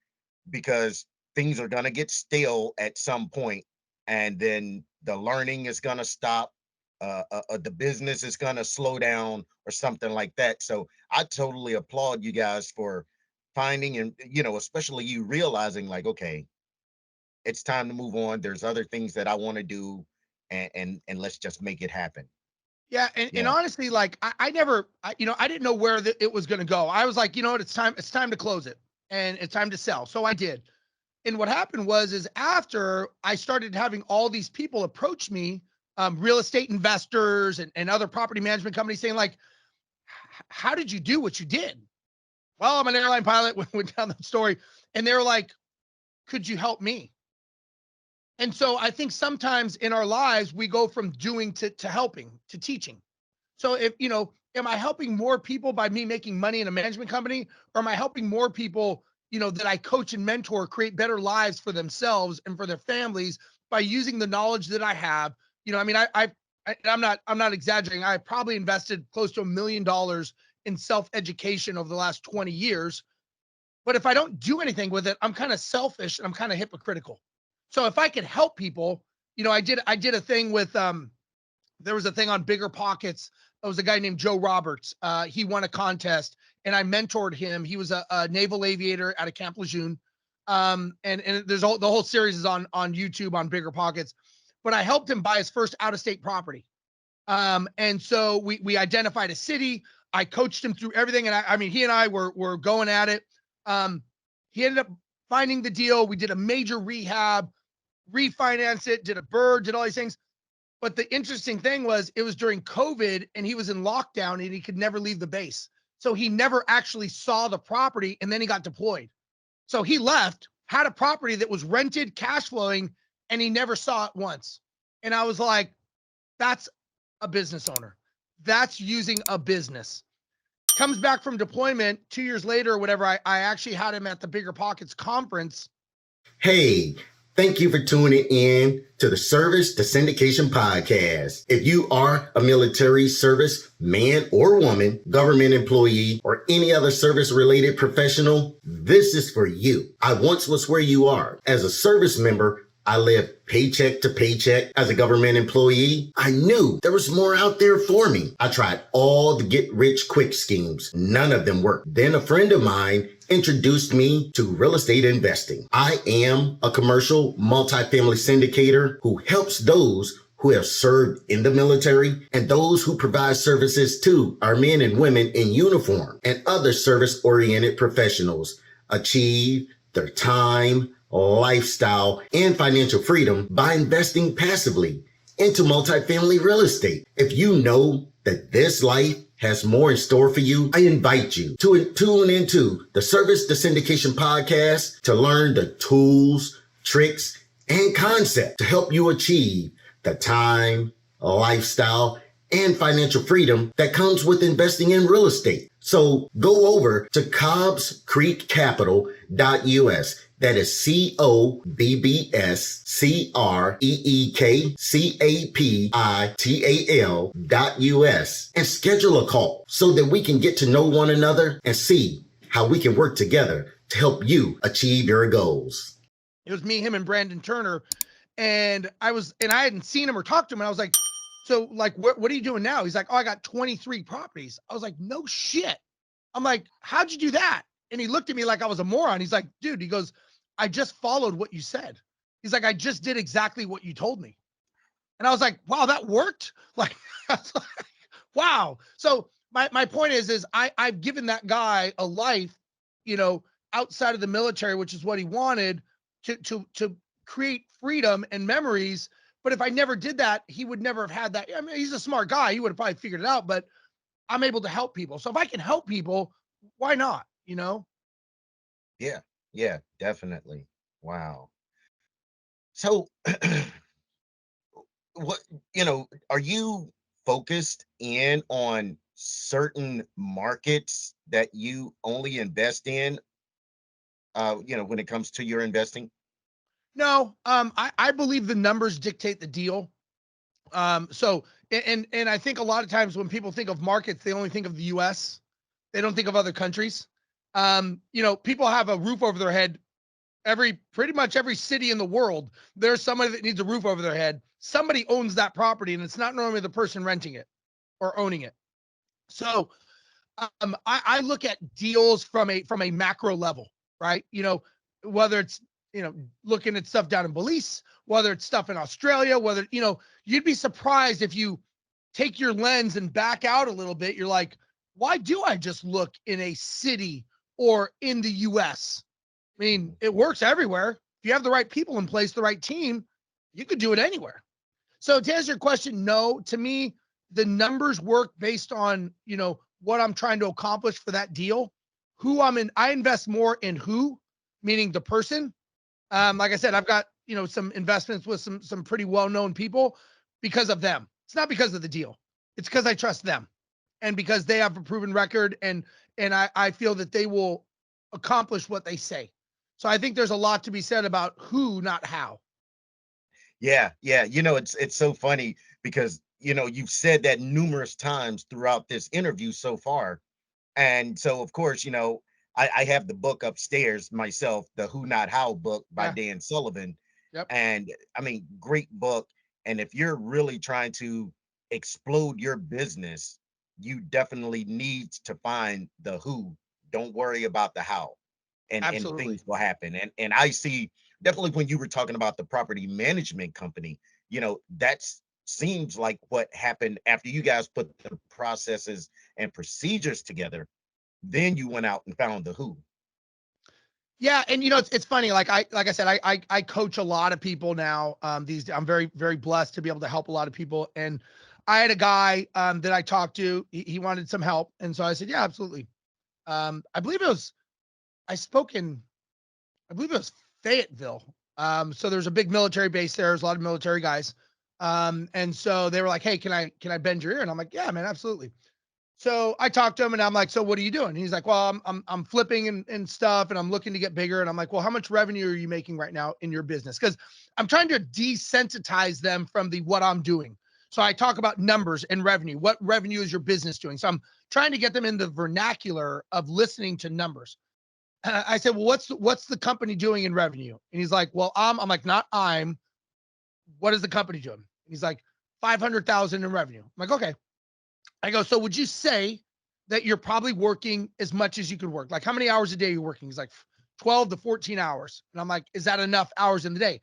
because things are going to get stale at some point, and then the learning is going to stop. The business is going to slow down or something like that. So I totally applaud you guys for finding, and especially you realizing like, okay, it's time to move on. There's other things that I want to do, and let's just make it happen. Yeah. And Yeah. honestly, like I never, I didn't know where it was going to go. I was like, you know what, it's time to close it and it's time to sell. So I did. And what happened is after I started having all these people approach me, real estate investors and other property management companies saying like, how did you do what you did? Well, I'm an airline pilot. Went down that story and they were like, could you help me? And so I think sometimes in our lives, we go from doing to helping to teaching. So if, am I helping more people by me making money in a management company, or am I helping more people that I coach and mentor create better lives for themselves and for their families by using the knowledge that I have. I mean, I'm not exaggerating. I probably invested close to $1 million in self-education over the last 20 years. But if I don't do anything with it, I'm kind of selfish and I'm kind of hypocritical. So if I could help people, I did a thing with, there was a thing on Bigger Pockets. It was a guy named Joe Roberts. He won a contest and I mentored him. He was a naval aviator out of Camp Lejeune. And there's the whole series is on YouTube on Bigger Pockets, but I helped him buy his first out-of-state property. And so we identified a city. I coached him through everything. And I mean, he and I were going at it. He ended up finding the deal. We did a major rehab, refinanced it, did a bird, did all these things. But the interesting thing was it was during COVID and he was in lockdown and he could never leave the base. So he never actually saw the property and then he got deployed. So he left, had a property that was rented, cash flowing, and he never saw it once. And I was like, that's a business owner. That's using a business. Comes back from deployment 2 years later or whatever. I actually had him at the Bigger Pockets conference. Hey, thank you for tuning in to the Service to Syndication podcast. If you are a military service man or woman, government employee, or any other service-related professional, this is for you. I once was where you are. As a service member, I lived paycheck to paycheck. As a government employee, I knew there was more out there for me. I tried all the get-rich-quick schemes. None of them worked. Then a friend of mine introduced me to real estate investing. I am a commercial multifamily syndicator who helps those who have served in the military and those who provide services to our men and women in uniform and other service-oriented professionals achieve their time, lifestyle, and financial freedom by investing passively into multifamily real estate. If you know that this life has more in store for you, I invite you to tune into the Service to Syndication podcast to learn the tools, tricks, and concepts to help you achieve the time, lifestyle, and financial freedom that comes with investing in real estate. So go over to CobbsCreekCapital.us. That is CobbsCreekCapital.us and schedule a call so that we can get to know one another and see how we can work together to help you achieve your goals. It was me, him, and Brandon Turner. And I hadn't seen him or talked to him. And I was like, so like, what are you doing now? He's like, oh, I got 23 properties. I was like, no shit. I'm like, how'd you do that? And he looked at me like I was a moron. He's like, dude, he goes, I just followed what you said. He's like, I just did exactly what you told me. And I was like, wow, that worked. Like, wow. So my point is I've given that guy a life, outside of the military, which is what he wanted to create freedom and memories. But if I never did that, he would never have had that. I mean, he's a smart guy. He would have probably figured it out, but I'm able to help people. So if I can help people, why not? Yeah, definitely. Wow. So what, are you focused in on certain markets that you only invest in, when it comes to your investing? No, I believe the numbers dictate the deal. So, and I think a lot of times when people think of markets, they only think of the US. They don't think of other countries. People have a roof over their head. Pretty much every city in the world, there's somebody that needs a roof over their head. Somebody owns that property, and it's not normally the person renting it or owning it. So, I look at deals from a macro level, right? Whether it's looking at stuff down in Belize, whether it's stuff in Australia, whether you'd be surprised if you take your lens and back out a little bit. You're like, why do I just look in a city or in the US? I mean, it works everywhere. If you have the right people in place, the right team, you could do it anywhere. So to answer your question, no, to me, the numbers work based on, what I'm trying to accomplish for that deal, who I'm in. I invest more in who, meaning the person. Like I said, I've got, some investments with some pretty well-known people because of them. It's not because of the deal. It's because I trust them and because they have a proven record and I feel that they will accomplish what they say. So I think there's a lot to be said about who, not how. Yeah, yeah. It's so funny because you've said that numerous times throughout this interview so far. And so of course, I have the book upstairs myself, the Who Not How book by Yeah. Dan Sullivan. Yep. And I mean, great book. And if you're really trying to explode your business, you definitely need to find the who. Don't worry about the how. And Absolutely. things will happen. And I see definitely when you were talking about the property management company, that's seems like what happened after you guys put the processes and procedures together. Then you went out and found the who. Yeah, and it's funny. Like I said, I coach a lot of people now. I'm very very blessed to be able to help a lot of people. And I had a guy that I talked to. He wanted some help, and so I said, yeah, absolutely. I believe it was I spoke in I believe it was Fayetteville. So there's a big military base there. There's a lot of military guys. And so they were like, hey, can I bend your ear? And I'm like, yeah, man, absolutely. So I talked to him and I'm like, so what are you doing? And he's like, well, I'm flipping and stuff and I'm looking to get bigger. And I'm like, well, how much revenue are you making right now in your business? Because I'm trying to desensitize them from the what I'm doing. So I talk about numbers and revenue. What revenue is your business doing? So I'm trying to get them in the vernacular of listening to numbers. I said, well, what's the company doing in revenue? And he's like, well, I'm like, not I'm. What is the company doing? And he's like, 500,000 in revenue. I'm like, okay. I go, so would you say that you're probably working as much as you could work? Like, how many hours a day are you working? He's like, 12 to 14 hours. And I'm like, is that enough hours in the day?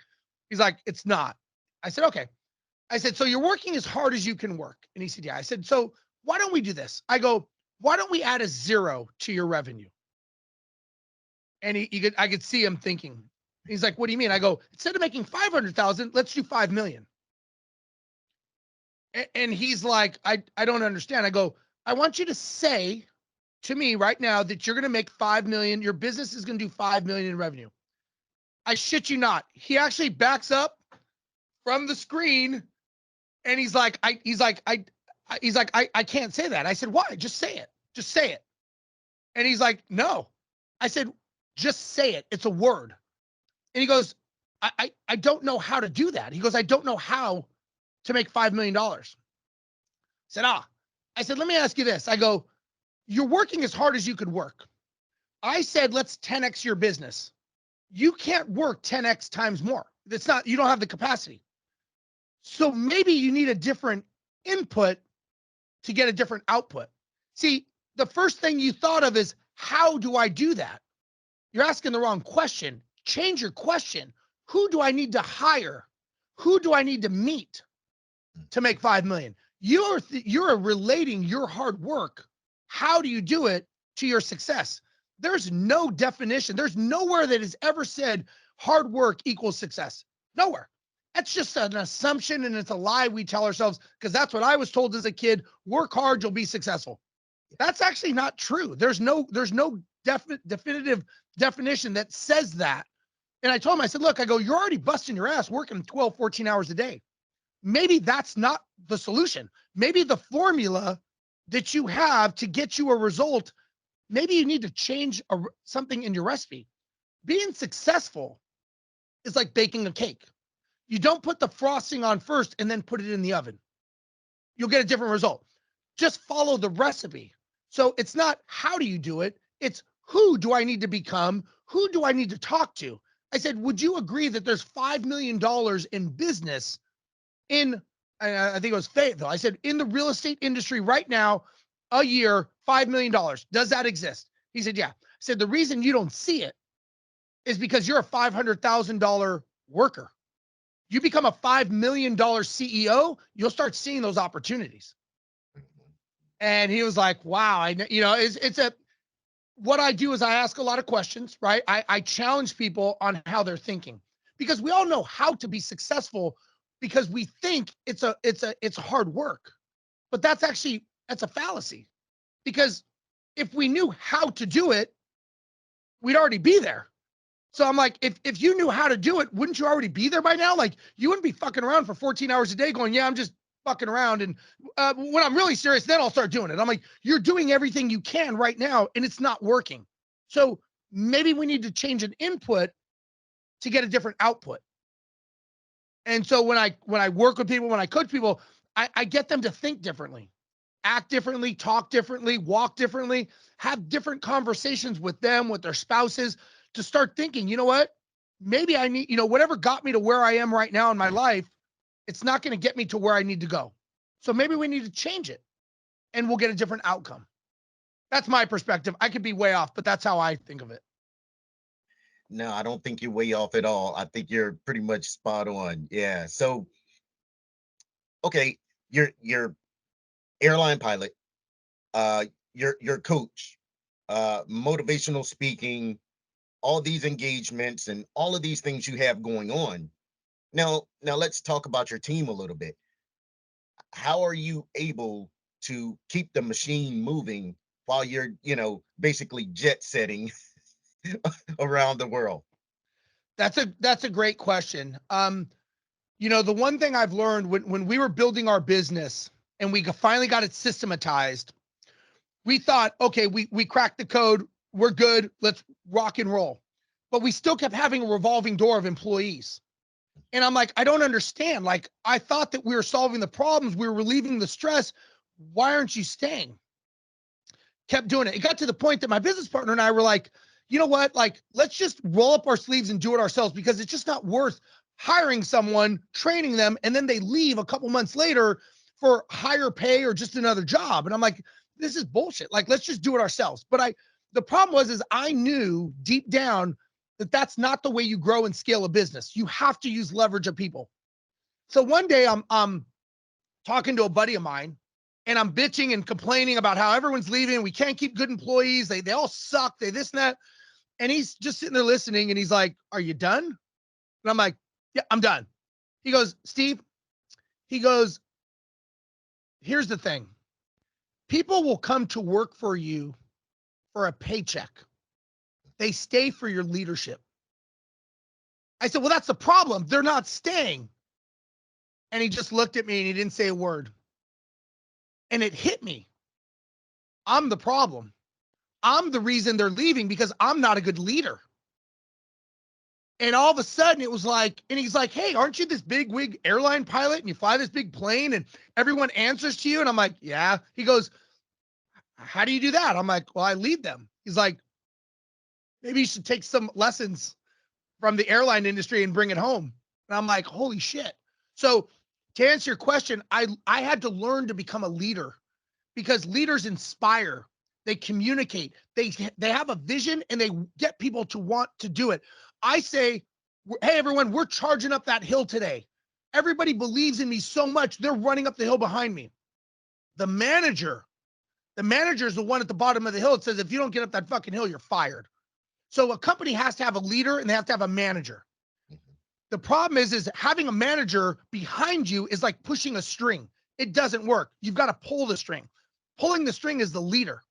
He's like, it's not. I said, okay. I said, so you're working as hard as you can work. And he said, yeah. I said, so why don't we do this? I go, why don't we add a zero to your revenue? And I could see him thinking. He's like, what do you mean? I go, instead of making 500,000, let's do 5 million. And he's like, I don't understand. I go, I want you to say to me right now that you're going to make 5 million. Your business is going to do 5 million in revenue. I shit you not. He actually backs up from the screen and he's like, I can't say that. I said, why? Just say it. Just say it. And he's like, no. I said, just say it. It's a word. And he goes, I don't know how to do that. He goes, I don't know how to make $5 million. I said, I said, let me ask you this. I go, you're working as hard as you could work. I said, let's 10x your business. You can't work 10x times more. It's not, you don't have the capacity. So maybe you need a different input to get a different output. See, the first thing you thought of is, how do I do that? You're asking the wrong question. Change your question. Who do I need to hire? Who do I need to meet to make 5 million? You're relating your hard work. How do you do it to your success? There's no definition. There's nowhere that has ever said hard work equals success. Nowhere. That's just an assumption and it's a lie we tell ourselves because that's what I was told as a kid. Work hard, you'll be successful. That's actually not true. There's no definitive definition that says that. And I told him, I said, look, I go, you're already busting your ass working 12, 14 hours a day. Maybe that's not the solution. Maybe the formula that you have to get you a result, maybe you need to change something in your recipe. Being successful is like baking a cake. You don't put the frosting on first and then put it in the oven. You'll get a different result. Just follow the recipe. So it's not how do you do it? It's who do I need to become? Who do I need to talk to? I said, would you agree that there's $5 million in business in, I think it was Fayetteville. I said, in the real estate industry right now, a year, $5 million. Does that exist? He said, yeah. I said, the reason you don't see it is because you're a $500,000 worker. You become a $5 million CEO, you'll start seeing those opportunities. And he was like, wow, what I do is I ask a lot of questions, right? I challenge people on how they're thinking because we all know how to be successful because we think it's hard work, but that's a fallacy because if we knew how to do it, we'd already be there. So I'm like, if you knew how to do it, wouldn't you already be there by now? Like you wouldn't be fucking around for 14 hours a day going, yeah, I'm just fucking around. And when I'm really serious, then I'll start doing it. I'm like, you're doing everything you can right now and it's not working. So maybe we need to change an input to get a different output. And so when I work with people, when I coach people, I get them to think differently, act differently, talk differently, walk differently, have different conversations with them, with their spouses, to start thinking, you know what? Maybe I need, whatever got me to where I am right now in my life, it's not going to get me to where I need to go. So maybe we need to change it and we'll get a different outcome. That's my perspective. I could be way off, but that's how I think of it. No, I don't think you're way off at all. I think you're pretty much spot on. Yeah. So, okay, you're airline pilot, your coach, motivational speaking, all these engagements and all of these things you have going on. Now let's talk about your team a little bit. How are you able to keep the machine moving while you're, basically jet setting around the world? That's a great question. The one thing I've learned when we were building our business and we finally got it systematized, we thought, okay, we cracked the code, we're good, let's rock and roll. But we still kept having a revolving door of employees. And I'm like, I don't understand. Like, I thought that we were solving the problems, we were relieving the stress. Why aren't you staying? Kept doing it. It got to the point that my business partner and I were like, you know what? Like, let's just roll up our sleeves and do it ourselves, because it's just not worth hiring someone, training them, and then they leave a couple months later for higher pay or just another job. And I'm like, this is bullshit. Like, let's just do it ourselves. But the problem is I knew deep down that that's not the way you grow and scale a business. You have to use leverage of people. So one day I'm talking to a buddy of mine and I'm bitching and complaining about how everyone's leaving. We can't keep good employees. They all suck. They this and that. And he's just sitting there listening and he's like, are you done? And I'm like, yeah, I'm done. He goes, Steve, he goes, here's the thing. People will come to work for you for a paycheck. They stay for your leadership. I said, well, that's the problem. They're not staying. And he just looked at me and he didn't say a word. And it hit me. I'm the problem. I'm the reason they're leaving, because I'm not a good leader. And all of a sudden it was like, and he's like, hey, aren't you this big wig airline pilot and you fly this big plane and everyone answers to you? And I'm like, yeah. He goes, how do you do that? I'm like, well, I lead them. He's like, maybe you should take some lessons from the airline industry and bring it home. And I'm like, holy shit. So to answer your question, I had to learn to become a leader, because leaders inspire, they communicate, they have a vision and they get people to want to do it. I say, hey, everyone, we're charging up that hill today. Everybody believes in me so much, they're running up the hill behind me. The manager is the one at the bottom of the hill that says, if you don't get up that fucking hill, you're fired. So a company has to have a leader and they have to have a manager. The problem is having a manager behind you is like pushing a string. It doesn't work. You've got to pull the string. Pulling the string is the leader.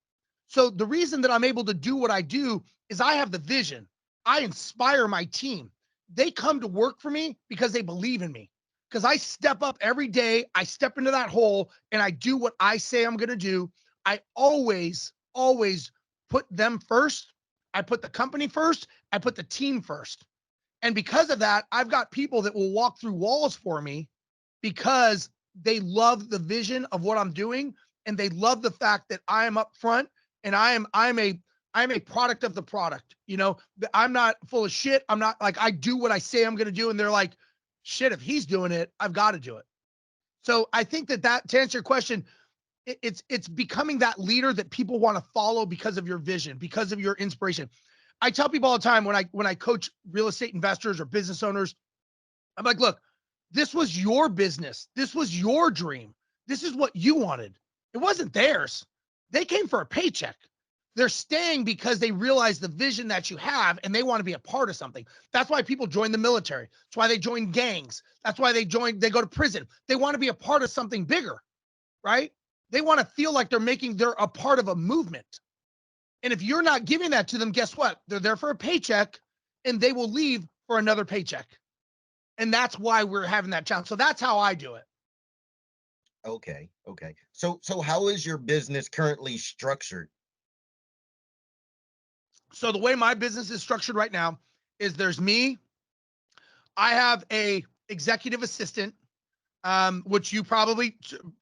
So the reason that I'm able to do what I do is I have the vision. I inspire my team. They come to work for me because they believe in me. Because I step up every day, I step into that hole and I do what I say I'm going to do. I always put them first. I put the company first. I put the team first. And because of that, I've got people that will walk through walls for me because they love the vision of what I'm doing. And they love the fact that I am up front and I'm a product of the product. I'm not full of shit. I'm not like, I do what I say I'm going to do. And they're like, shit, if he's doing it, I've got to do it. So I think that to answer your question, it's becoming that leader that people want to follow because of your vision, because of your inspiration. I tell people all the time when I coach real estate investors or business owners, I'm like, look, this was your business. This was your dream. This is what you wanted. It wasn't theirs. They came for a paycheck. They're staying because they realize the vision that you have and they want to be a part of something. That's why people join the military. That's why they join gangs. That's why they go to prison. They want to be a part of something bigger, right? They want to feel like they're a part of a movement. And if you're not giving that to them, guess what? They're there for a paycheck and they will leave for another paycheck. And that's why we're having that challenge. So that's how I do it. Okay. So how is your business currently structured? So the way my business is structured right now is there's me. I have a executive assistant, which you probably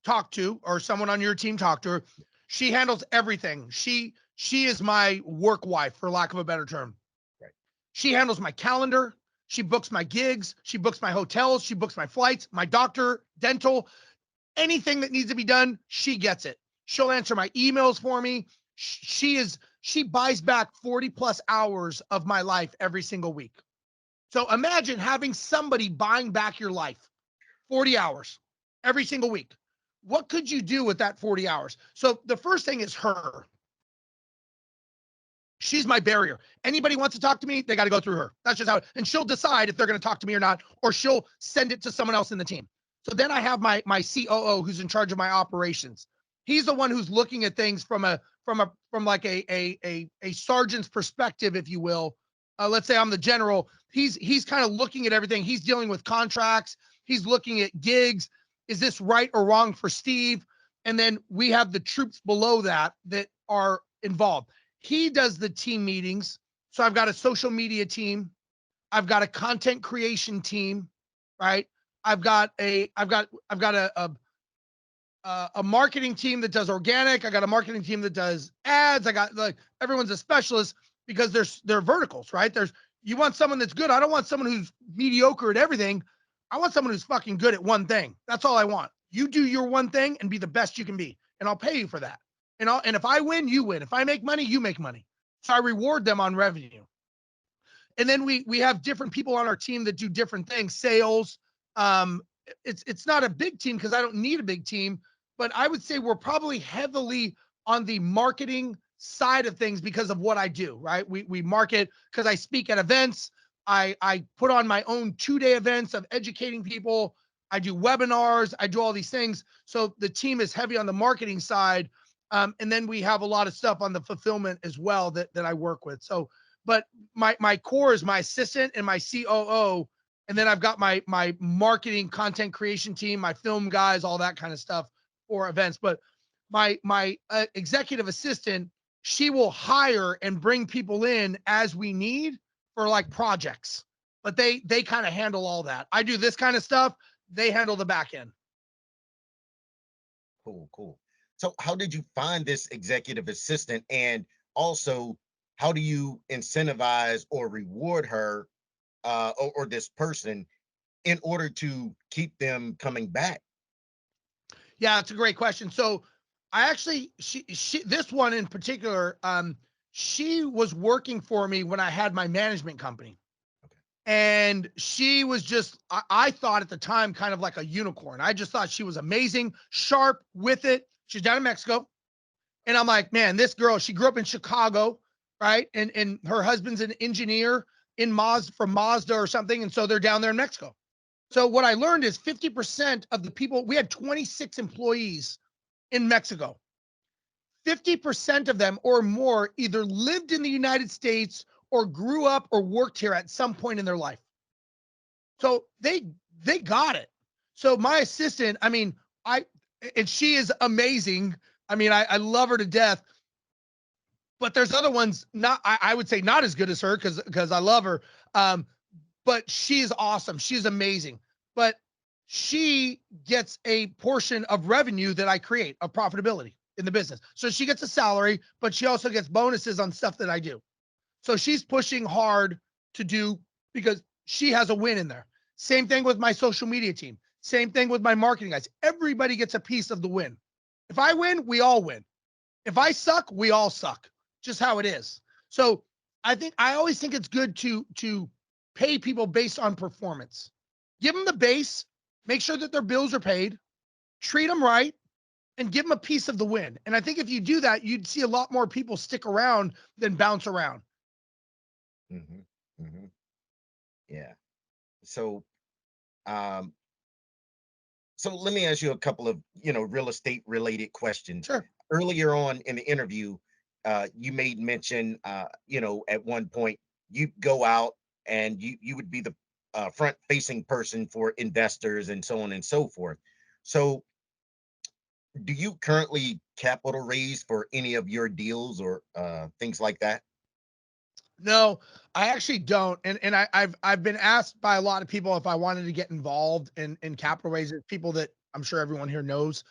talk to, or someone on your team talk to her. She handles everything. She is my work wife, for lack of a better term. Right. She handles my calendar. She books my gigs. She books my hotels. She books my flights, my doctor, dental, anything that needs to be done. She gets it. She'll answer my emails for me. She buys back 40 plus hours of my life every single week. So imagine having somebody buying back your life 40 hours every single week. What could you do with that 40 hours? So the first thing is her. She's my barrier. Anybody wants to talk to me, they got to go through her. That's just how, and she'll decide if they're going to talk to me or not, or she'll send it to someone else in the team. So then I have my COO who's in charge of my operations. He's the one who's looking at things from like a sergeant's perspective, if you will. Let's say I'm the general. He's kind of looking at everything. He's dealing with contracts. He's looking at gigs. Is this right or wrong for Steve? And then we have the troops below that are involved. He does the team meetings. So I've got a social media team. I've got a content creation team, right? I've got a marketing team that does organic. I got a marketing team that does ads. I got, like, everyone's a specialist because they're verticals, right? You want someone that's good. I don't want someone who's mediocre at everything. I want someone who's fucking good at one thing. That's all I want. You do your one thing and be the best you can be, and I'll pay you for that. And if I win, you win. If I make money, you make money. So I reward them on revenue. And then we have different people on our team that do different things. Sales. It's not a big team because I don't need a big team, but I would say we're probably heavily on the marketing side of things because of what I do, right? We market because I speak at events. I put on my own 2-day events of educating people. I do webinars. I do all these things. So the team is heavy on the marketing side. And then we have a lot of stuff on the fulfillment as well that I work with. So, but my core is my assistant and my COO. And then I've got my marketing content creation team, my film guys, all that kind of stuff for events. But my executive assistant, she will hire and bring people in as we need for like projects, but they kind of handle all that. I do this kind of stuff. They handle the back end. Cool. So how did you find this executive assistant? And also, how do you incentivize or reward her or this person in order to keep them coming back? Yeah, it's a great question. So I actually, she this one in particular, she was working for me when I had my management company. Okay. And she was just, I thought at the time, kind of like a unicorn. I just thought she was amazing, sharp with it. She's down in Mexico. And I'm like, man, this girl, she grew up in Chicago, right? And her husband's an engineer from Mazda or something. And so they're down there in Mexico. So what I learned is 50% of the people, we had 26 employees in Mexico. 50% of them or more either lived in the United States or grew up or worked here at some point in their life. So they got it. So my assistant, I mean, and she is amazing. I mean, I love her to death. But there's other ones I would say not as good as her because I love her. But she's awesome. She's amazing. But she gets a portion of revenue that I create, of profitability in the business. So she gets a salary, but she also gets bonuses on stuff that I do. So she's pushing hard to do because she has a win in there. Same thing with my social media team. Same thing with my marketing guys. Everybody gets a piece of the win. If I win, we all win. If I suck, we all suck. Just how it is. So I always think it's good to pay people based on performance. Give them the base, make sure that their bills are paid, treat them right, and give them a piece of the win. And I think if you do that, you'd see a lot more people stick around than bounce around. Mm-hmm. Mm-hmm. Yeah. So, um, so let me ask you a couple of, real estate related questions. Sure. Earlier on in the interview, you made mention, at one point you go out and you would be the front facing person for investors and so on and so forth. So do you currently capital raise for any of your deals or things like that? No, I actually don't. And I've been asked by a lot of people if I wanted to get involved in capital raises, people that I'm sure everyone here knows,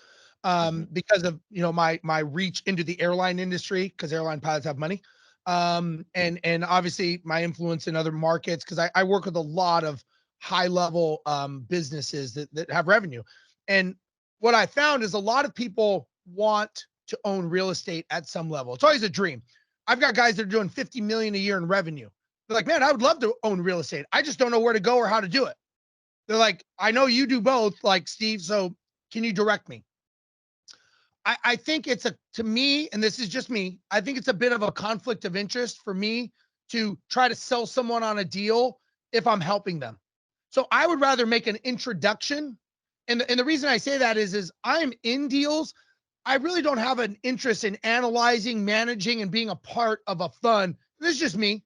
Mhm. because of my reach into the airline industry, because airline pilots have money. And obviously my influence in other markets, because I work with a lot of high level businesses that have revenue. And what I found is a lot of people want to own real estate at some level. It's always a dream. I've got guys that are doing 50 million a year in revenue. They're like, man, I would love to own real estate. I just don't know where to go or how to do it. They're like, I know you do both, like Steve. So can you direct me? I think it's to me, and this is just me, I think it's a bit of a conflict of interest for me to try to sell someone on a deal if I'm helping them. So I would rather make an introduction. And the reason I say that is I'm in deals. I really don't have an interest in analyzing, managing, and being a part of a fund. This is just me.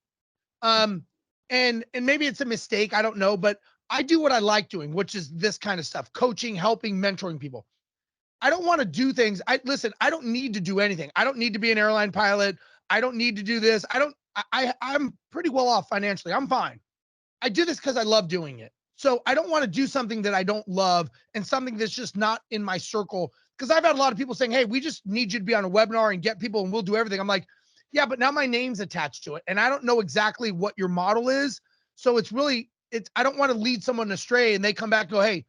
Um, and maybe it's a mistake. I don't know, but I do what I like doing, which is this kind of stuff: coaching, helping, mentoring people. I don't want to do things. I don't need to do anything. I don't need to be an airline pilot. I don't need to do this. I don't, I'm pretty well off financially. I'm fine. I do this because I love doing it. So I don't want to do something that I don't love and something that's just not in my circle. Because I've had a lot of people saying, hey, we just need you to be on a webinar and get people and we'll do everything. I'm like, yeah, but now my name's attached to it. And I don't know exactly what your model is. So I don't want to lead someone astray and they come back and go, hey,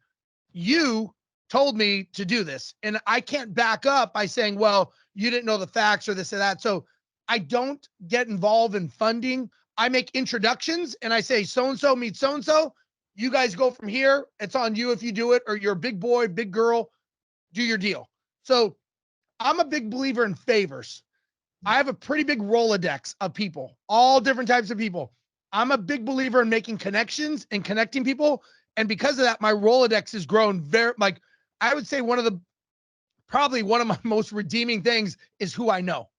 you told me to do this. And I can't back up by saying, well, you didn't know the facts or this or that. So I don't get involved in funding. I make introductions and I say, so and so meets so and so. You guys go from here. It's on you if you do it, or you're a big boy, big girl, do your deal. So I'm a big believer in favors. I have a pretty big Rolodex of people, all different types of people. I'm a big believer in making connections and connecting people. And because of that, my Rolodex has grown very, like, I would say probably one of my most redeeming things is who I know.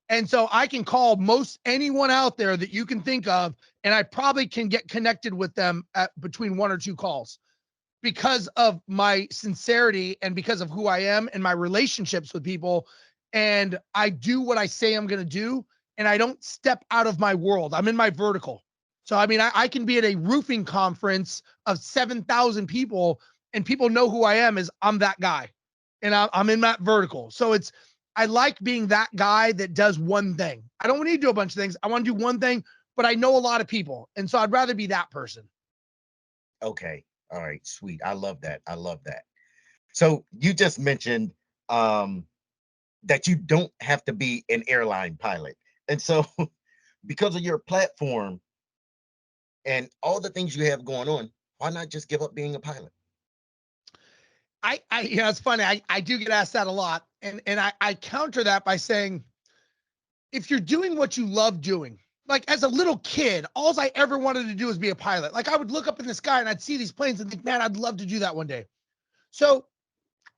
And so I can call most anyone out there that you can think of, and I probably can get connected with them at between one or two calls because of my sincerity and because of who I am and my relationships with people. And I do what I say I'm going to do. And I don't step out of my world. I'm in my vertical. So, I mean, I can be at a roofing conference of 7,000 people and people know who I am as I'm that guy and I'm in that vertical. So I like being that guy that does one thing. I don't need to do a bunch of things. I want to do one thing, but I know a lot of people. And so I'd rather be that person. Okay. All right. Sweet. I love that. I love that. So you just mentioned um, that you don't have to be an airline pilot. And so because of your platform and all the things you have going on, why not just give up being a pilot? It's funny. I do get asked that a lot. And I counter that by saying, if you're doing what you love doing, like as a little kid, all I ever wanted to do was be a pilot. Like I would look up in the sky and I'd see these planes and think, man, I'd love to do that one day. So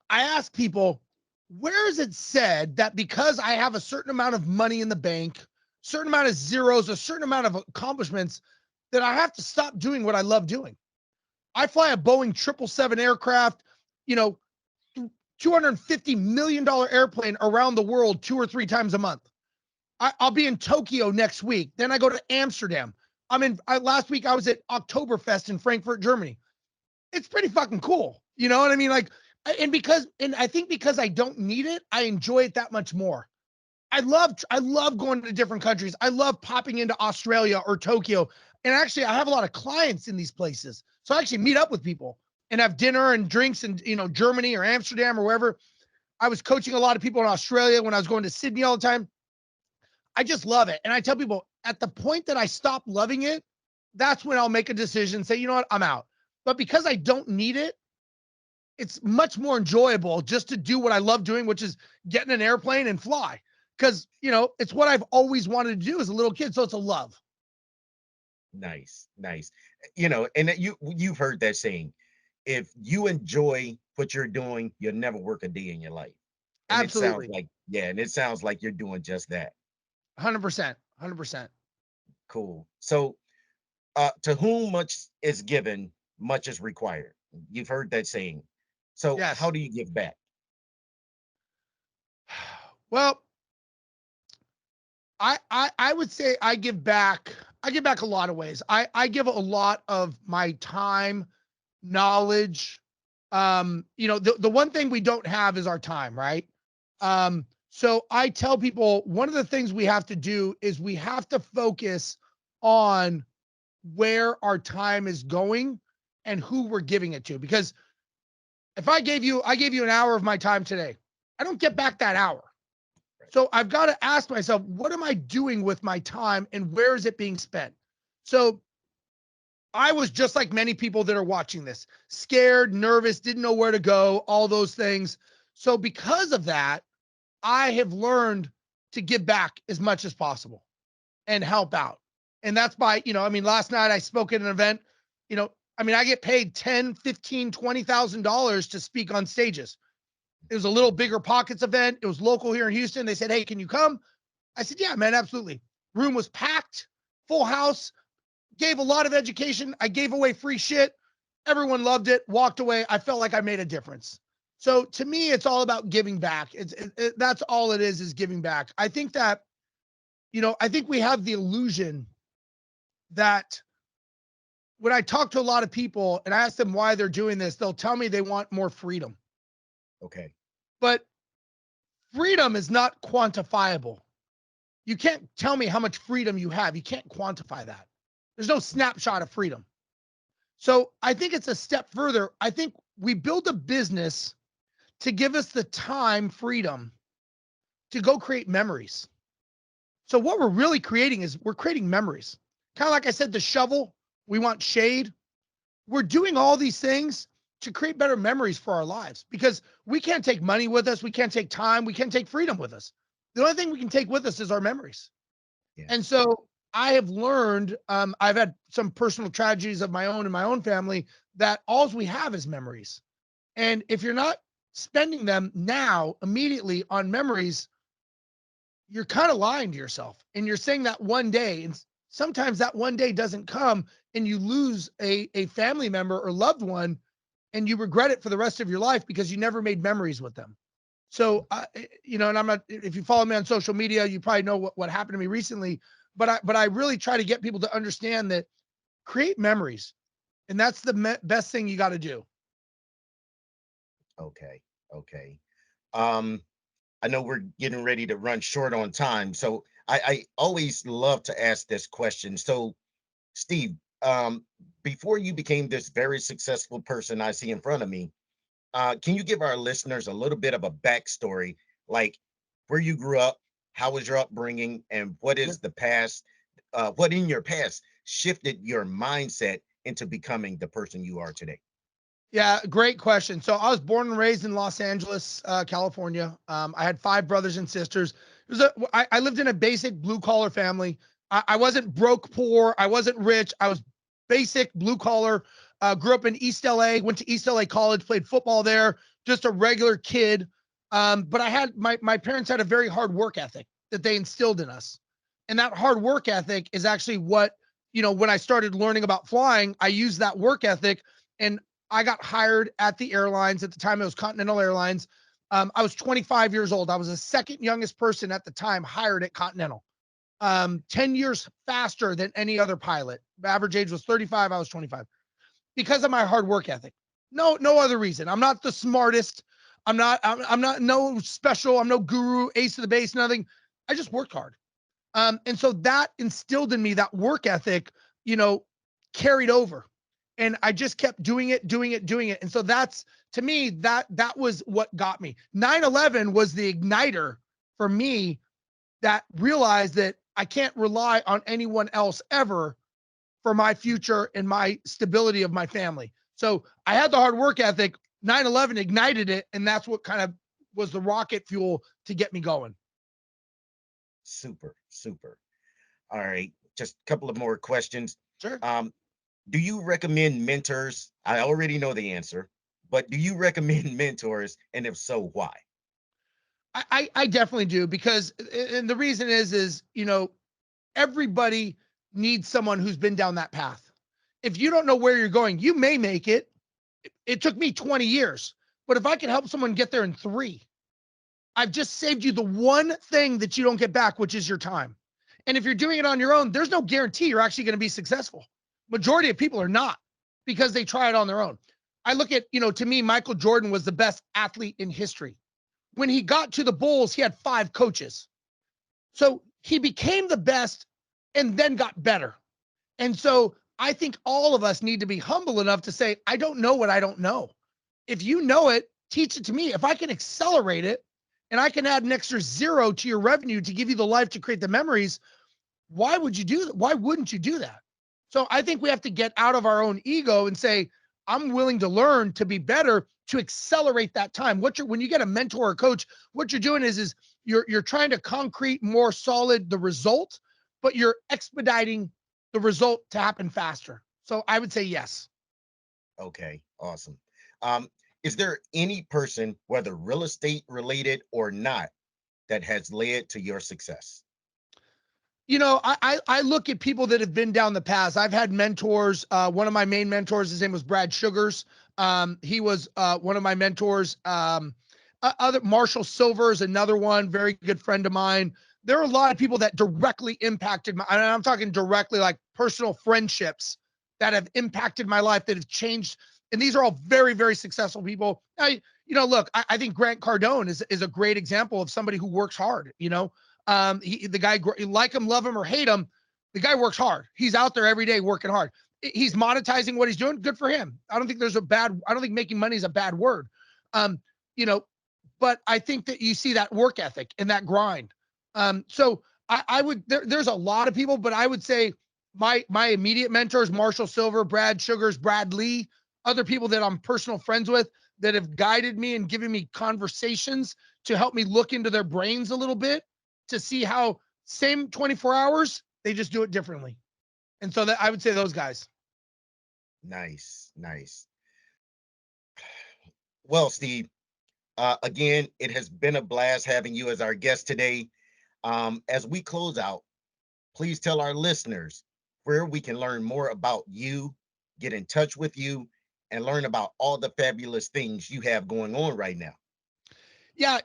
I ask people, where is it said that because I have a certain amount of money in the bank, certain amount of zeros, a certain amount of accomplishments, that I have to stop doing what I love doing? I fly a Boeing 777 aircraft, you know, $250 million airplane around the world 2 or 3 times a month. I'll be in Tokyo next week. Then I go to Amsterdam. Last week I was at Oktoberfest in Frankfurt, Germany. It's pretty fucking cool. You know what I mean? Like, and I think because I don't need it, I enjoy it that much more. I love going to different countries. I love popping into Australia or Tokyo. And actually, I have a lot of clients in these places. So I actually meet up with people and have dinner and drinks in, Germany or Amsterdam or wherever. I was coaching a lot of people in Australia when I was going to Sydney all the time. I just love it. And I tell people at the point that I stop loving it, that's when I'll make a decision, say, you know what, I'm out. But because I don't need it, it's much more enjoyable just to do what I love doing, which is get in an airplane and fly. Because, it's what I've always wanted to do as a little kid. So it's a love. Nice, nice. And that you've heard that saying, if you enjoy what you're doing, you'll never work a day in your life. And it sounds Absolutely. like, yeah, and it sounds like you're doing just that. 100%. 100%. Cool. So to whom much is given, much is required. You've heard that saying. So how Yes. do you give back? Well, I would say I give back. I give back a lot of ways. I give a lot of my time, knowledge. The one thing we don't have is our time, right? So I tell people one of the things we have to do is we have to focus on where our time is going and who we're giving it to. Because if I gave you an hour of my time today, I don't get back that hour. So I've got to ask myself, what am I doing with my time and where is it being spent? So I was just like many people that are watching this, scared, nervous, didn't know where to go, all those things. So because of that, I have learned to give back as much as possible and help out. And that's by, last night I spoke at an event, I get paid 10, 15, $20,000 to speak on stages. It was a little bigger pockets event. It was local here in Houston. They said, "Hey, can you come?" I said, "Yeah, man, absolutely." Room was packed, full house, gave a lot of education. I gave away free shit. Everyone loved it, walked away. I felt like I made a difference. So to me, it's all about giving back. That's all it is giving back. I think that, I think we have the illusion that when I talk to a lot of people and I ask them why they're doing this, they'll tell me they want more freedom. Okay. But freedom is not quantifiable. You can't tell me how much freedom you have. You can't quantify that. There's no snapshot of freedom. So I think it's a step further. I think we build a business to give us the time freedom to go create memories. So what we're really creating is we're creating memories. Kind of like I said, the shovel, we want shade. We're doing all these things to create better memories for our lives because we can't take money with us. We can't take time. We can't take freedom with us. The only thing we can take with us is our memories. Yeah. And so I have learned, I've had some personal tragedies of my own in my own family that all we have is memories. And if you're not spending them now immediately on memories, you're kind of lying to yourself and you're saying that one day, and sometimes that one day doesn't come and you lose a family member or loved one and you regret it for the rest of your life because you never made memories with them. So, and I'm not, if you follow me on social media, you probably know what happened to me recently, but I really try to get people to understand that create memories. And that's the best thing you got to do. Okay. Okay. I know we're getting ready to run short on time. So I always love to ask this question. So Steve, before you became this very successful person I see in front of me, can you give our listeners a little bit of a backstory, like where you grew up, how was your upbringing, and what is the past, what in your past shifted your mindset into becoming the person you are today? Yeah, great question. So I was born and raised in Los Angeles, California. I had 5 brothers and sisters. I lived in a basic blue collar family. I wasn't broke poor. I wasn't rich. I was basic blue collar. Grew up in East LA. Went to East LA College. Played football there. Just a regular kid. But I had my parents had a very hard work ethic that they instilled in us, and that hard work ethic is actually what when I started learning about flying, I used that work ethic and I got hired at the airlines. At the time, it was Continental Airlines. I was 25 years old. I was the second youngest person at the time hired at Continental. 10 years faster than any other pilot. The average age was 35. I was 25 because of my hard work ethic. No other reason. I'm not the smartest. I'm not no special. I'm no guru, ace of the base, nothing. I just worked hard. And so that instilled in me that work ethic, carried over. And I just kept doing it. And so that's, to me, that was what got me. 9/11 was the igniter for me that realized that I can't rely on anyone else ever for my future and my stability of my family. So I had the hard work ethic. 9/11 ignited it. And that's what kind of was the rocket fuel to get me going. Super, super. All right, just a couple of more questions. Sure. Do you recommend mentors? I already know the answer, but do you recommend mentors? And if so, why? I definitely do because, and the reason is, everybody needs someone who's been down that path. If you don't know where you're going, you may make it. It took me 20 years, but if I can help someone get there in 3, I've just saved you the one thing that you don't get back, which is your time. And if you're doing it on your own, there's no guarantee you're actually going to be successful. Majority of people are not because they try it on their own. I look at, to me, Michael Jordan was the best athlete in history. When he got to the Bulls, he had 5 coaches. So he became the best and then got better. And so I think all of us need to be humble enough to say, I don't know what I don't know. If you know it, teach it to me. If I can accelerate it and I can add an extra 0 to your revenue to give you the life to create the memories, why would you do that? Why wouldn't you do that? So I think we have to get out of our own ego and say, I'm willing to learn to be better, to accelerate that time. When you get a mentor or coach, what you're doing is you're trying to concrete more solid the result, but you're expediting the result to happen faster. So I would say yes. Okay, awesome. Is there any person, whether real estate related or not, that has led to your success? I look at people that have been down the path. I've had mentors. One of my main mentors, his name was Brad Sugars. He was one of my mentors. Other Marshall Silver is another one, very good friend of mine. There are a lot of people that directly impacted I'm talking directly, like personal friendships that have impacted my life, that have changed. And these are all very, very successful people. Look, I think Grant Cardone is a great example of somebody who works hard. The guy, like him, love him, or hate him, the guy works hard. He's out there every day working hard. He's monetizing what he's doing. Good for him. I don't think making money is a bad word. But I think that you see that work ethic and that grind. So I would, there's a lot of people, but I would say my immediate mentors, Marshall Silver, Brad Sugars, Brad Lee, other people that I'm personal friends with that have guided me and given me conversations to help me look into their brains a little bit to see how same 24 hours, they just do it differently. And so that I would say those guys. Nice. Well, Steve, again, it has been a blast having you as our guest today. As we close out, please tell our listeners where we can learn more about you, get in touch with you, and learn about all the fabulous things you have going on right now. Yeah.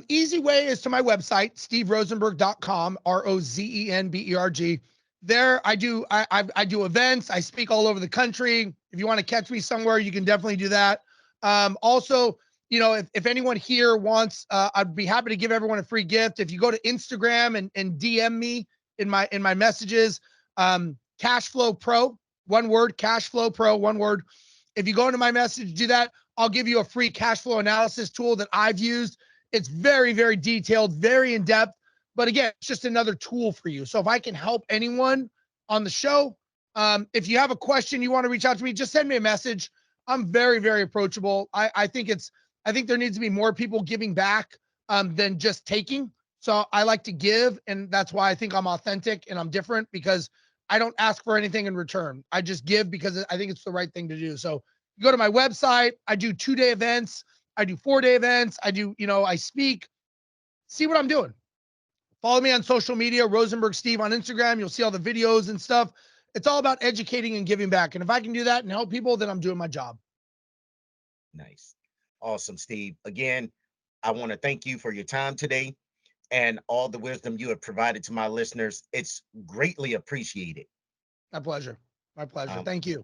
Easy way is to my website, steverosenberg.com, ROZENBERG. There I do events. I speak all over the country. If you want to catch me somewhere, you can definitely do that. Also, if anyone here wants, I'd be happy to give everyone a free gift. If you go to Instagram and DM me in my messages, Cashflow Pro, one word, Cashflow Pro, one word. If you go into my message, do that, I'll give you a free cash flow analysis tool that I've used. It's very, very detailed, very in-depth, but again, it's just another tool for you. So if I can help anyone on the show, if you have a question, you want to reach out to me, just send me a message. I'm very, very approachable. I think there needs to be more people giving back than just taking. So I like to give, and that's why I think I'm authentic and I'm different, because I don't ask for anything in return. I just give because I think it's the right thing to do. So you go to my website. I do 2-day events. I do 4-day events. I speak. See what I'm doing. Follow me on social media, Rosenberg Steve on Instagram. You'll see all the videos and stuff. It's all about educating and giving back. And if I can do that and help people, then I'm doing my job. Nice. Awesome, Steve. Again, I want to thank you for your time today and all the wisdom you have provided to my listeners. It's greatly appreciated. My pleasure. Thank you.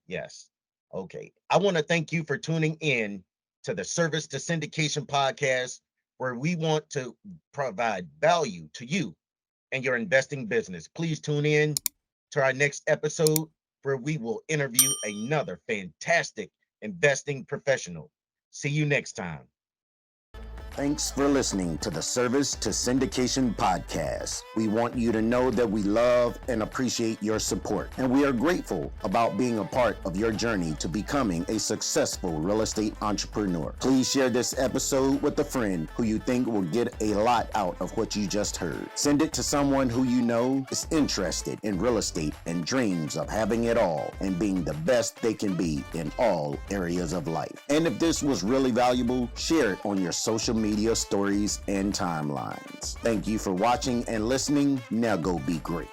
Yes. Okay. I want to thank you for tuning in to the Service to Syndication podcast, where we want to provide value to you and your investing business. Please tune in to our next episode, where we will interview another fantastic investing professional. See you next time. Thanks for listening to the Service to Syndication podcast. We want you to know that we love and appreciate your support, and we are grateful about being a part of your journey to becoming a successful real estate entrepreneur. Please share this episode with a friend who you think will get a lot out of what you just heard. Send it to someone who you know is interested in real estate and dreams of having it all and being the best they can be in all areas of life. And if this was really valuable, share it on your social media stories and timelines. Thank you for watching and listening. Now go be great.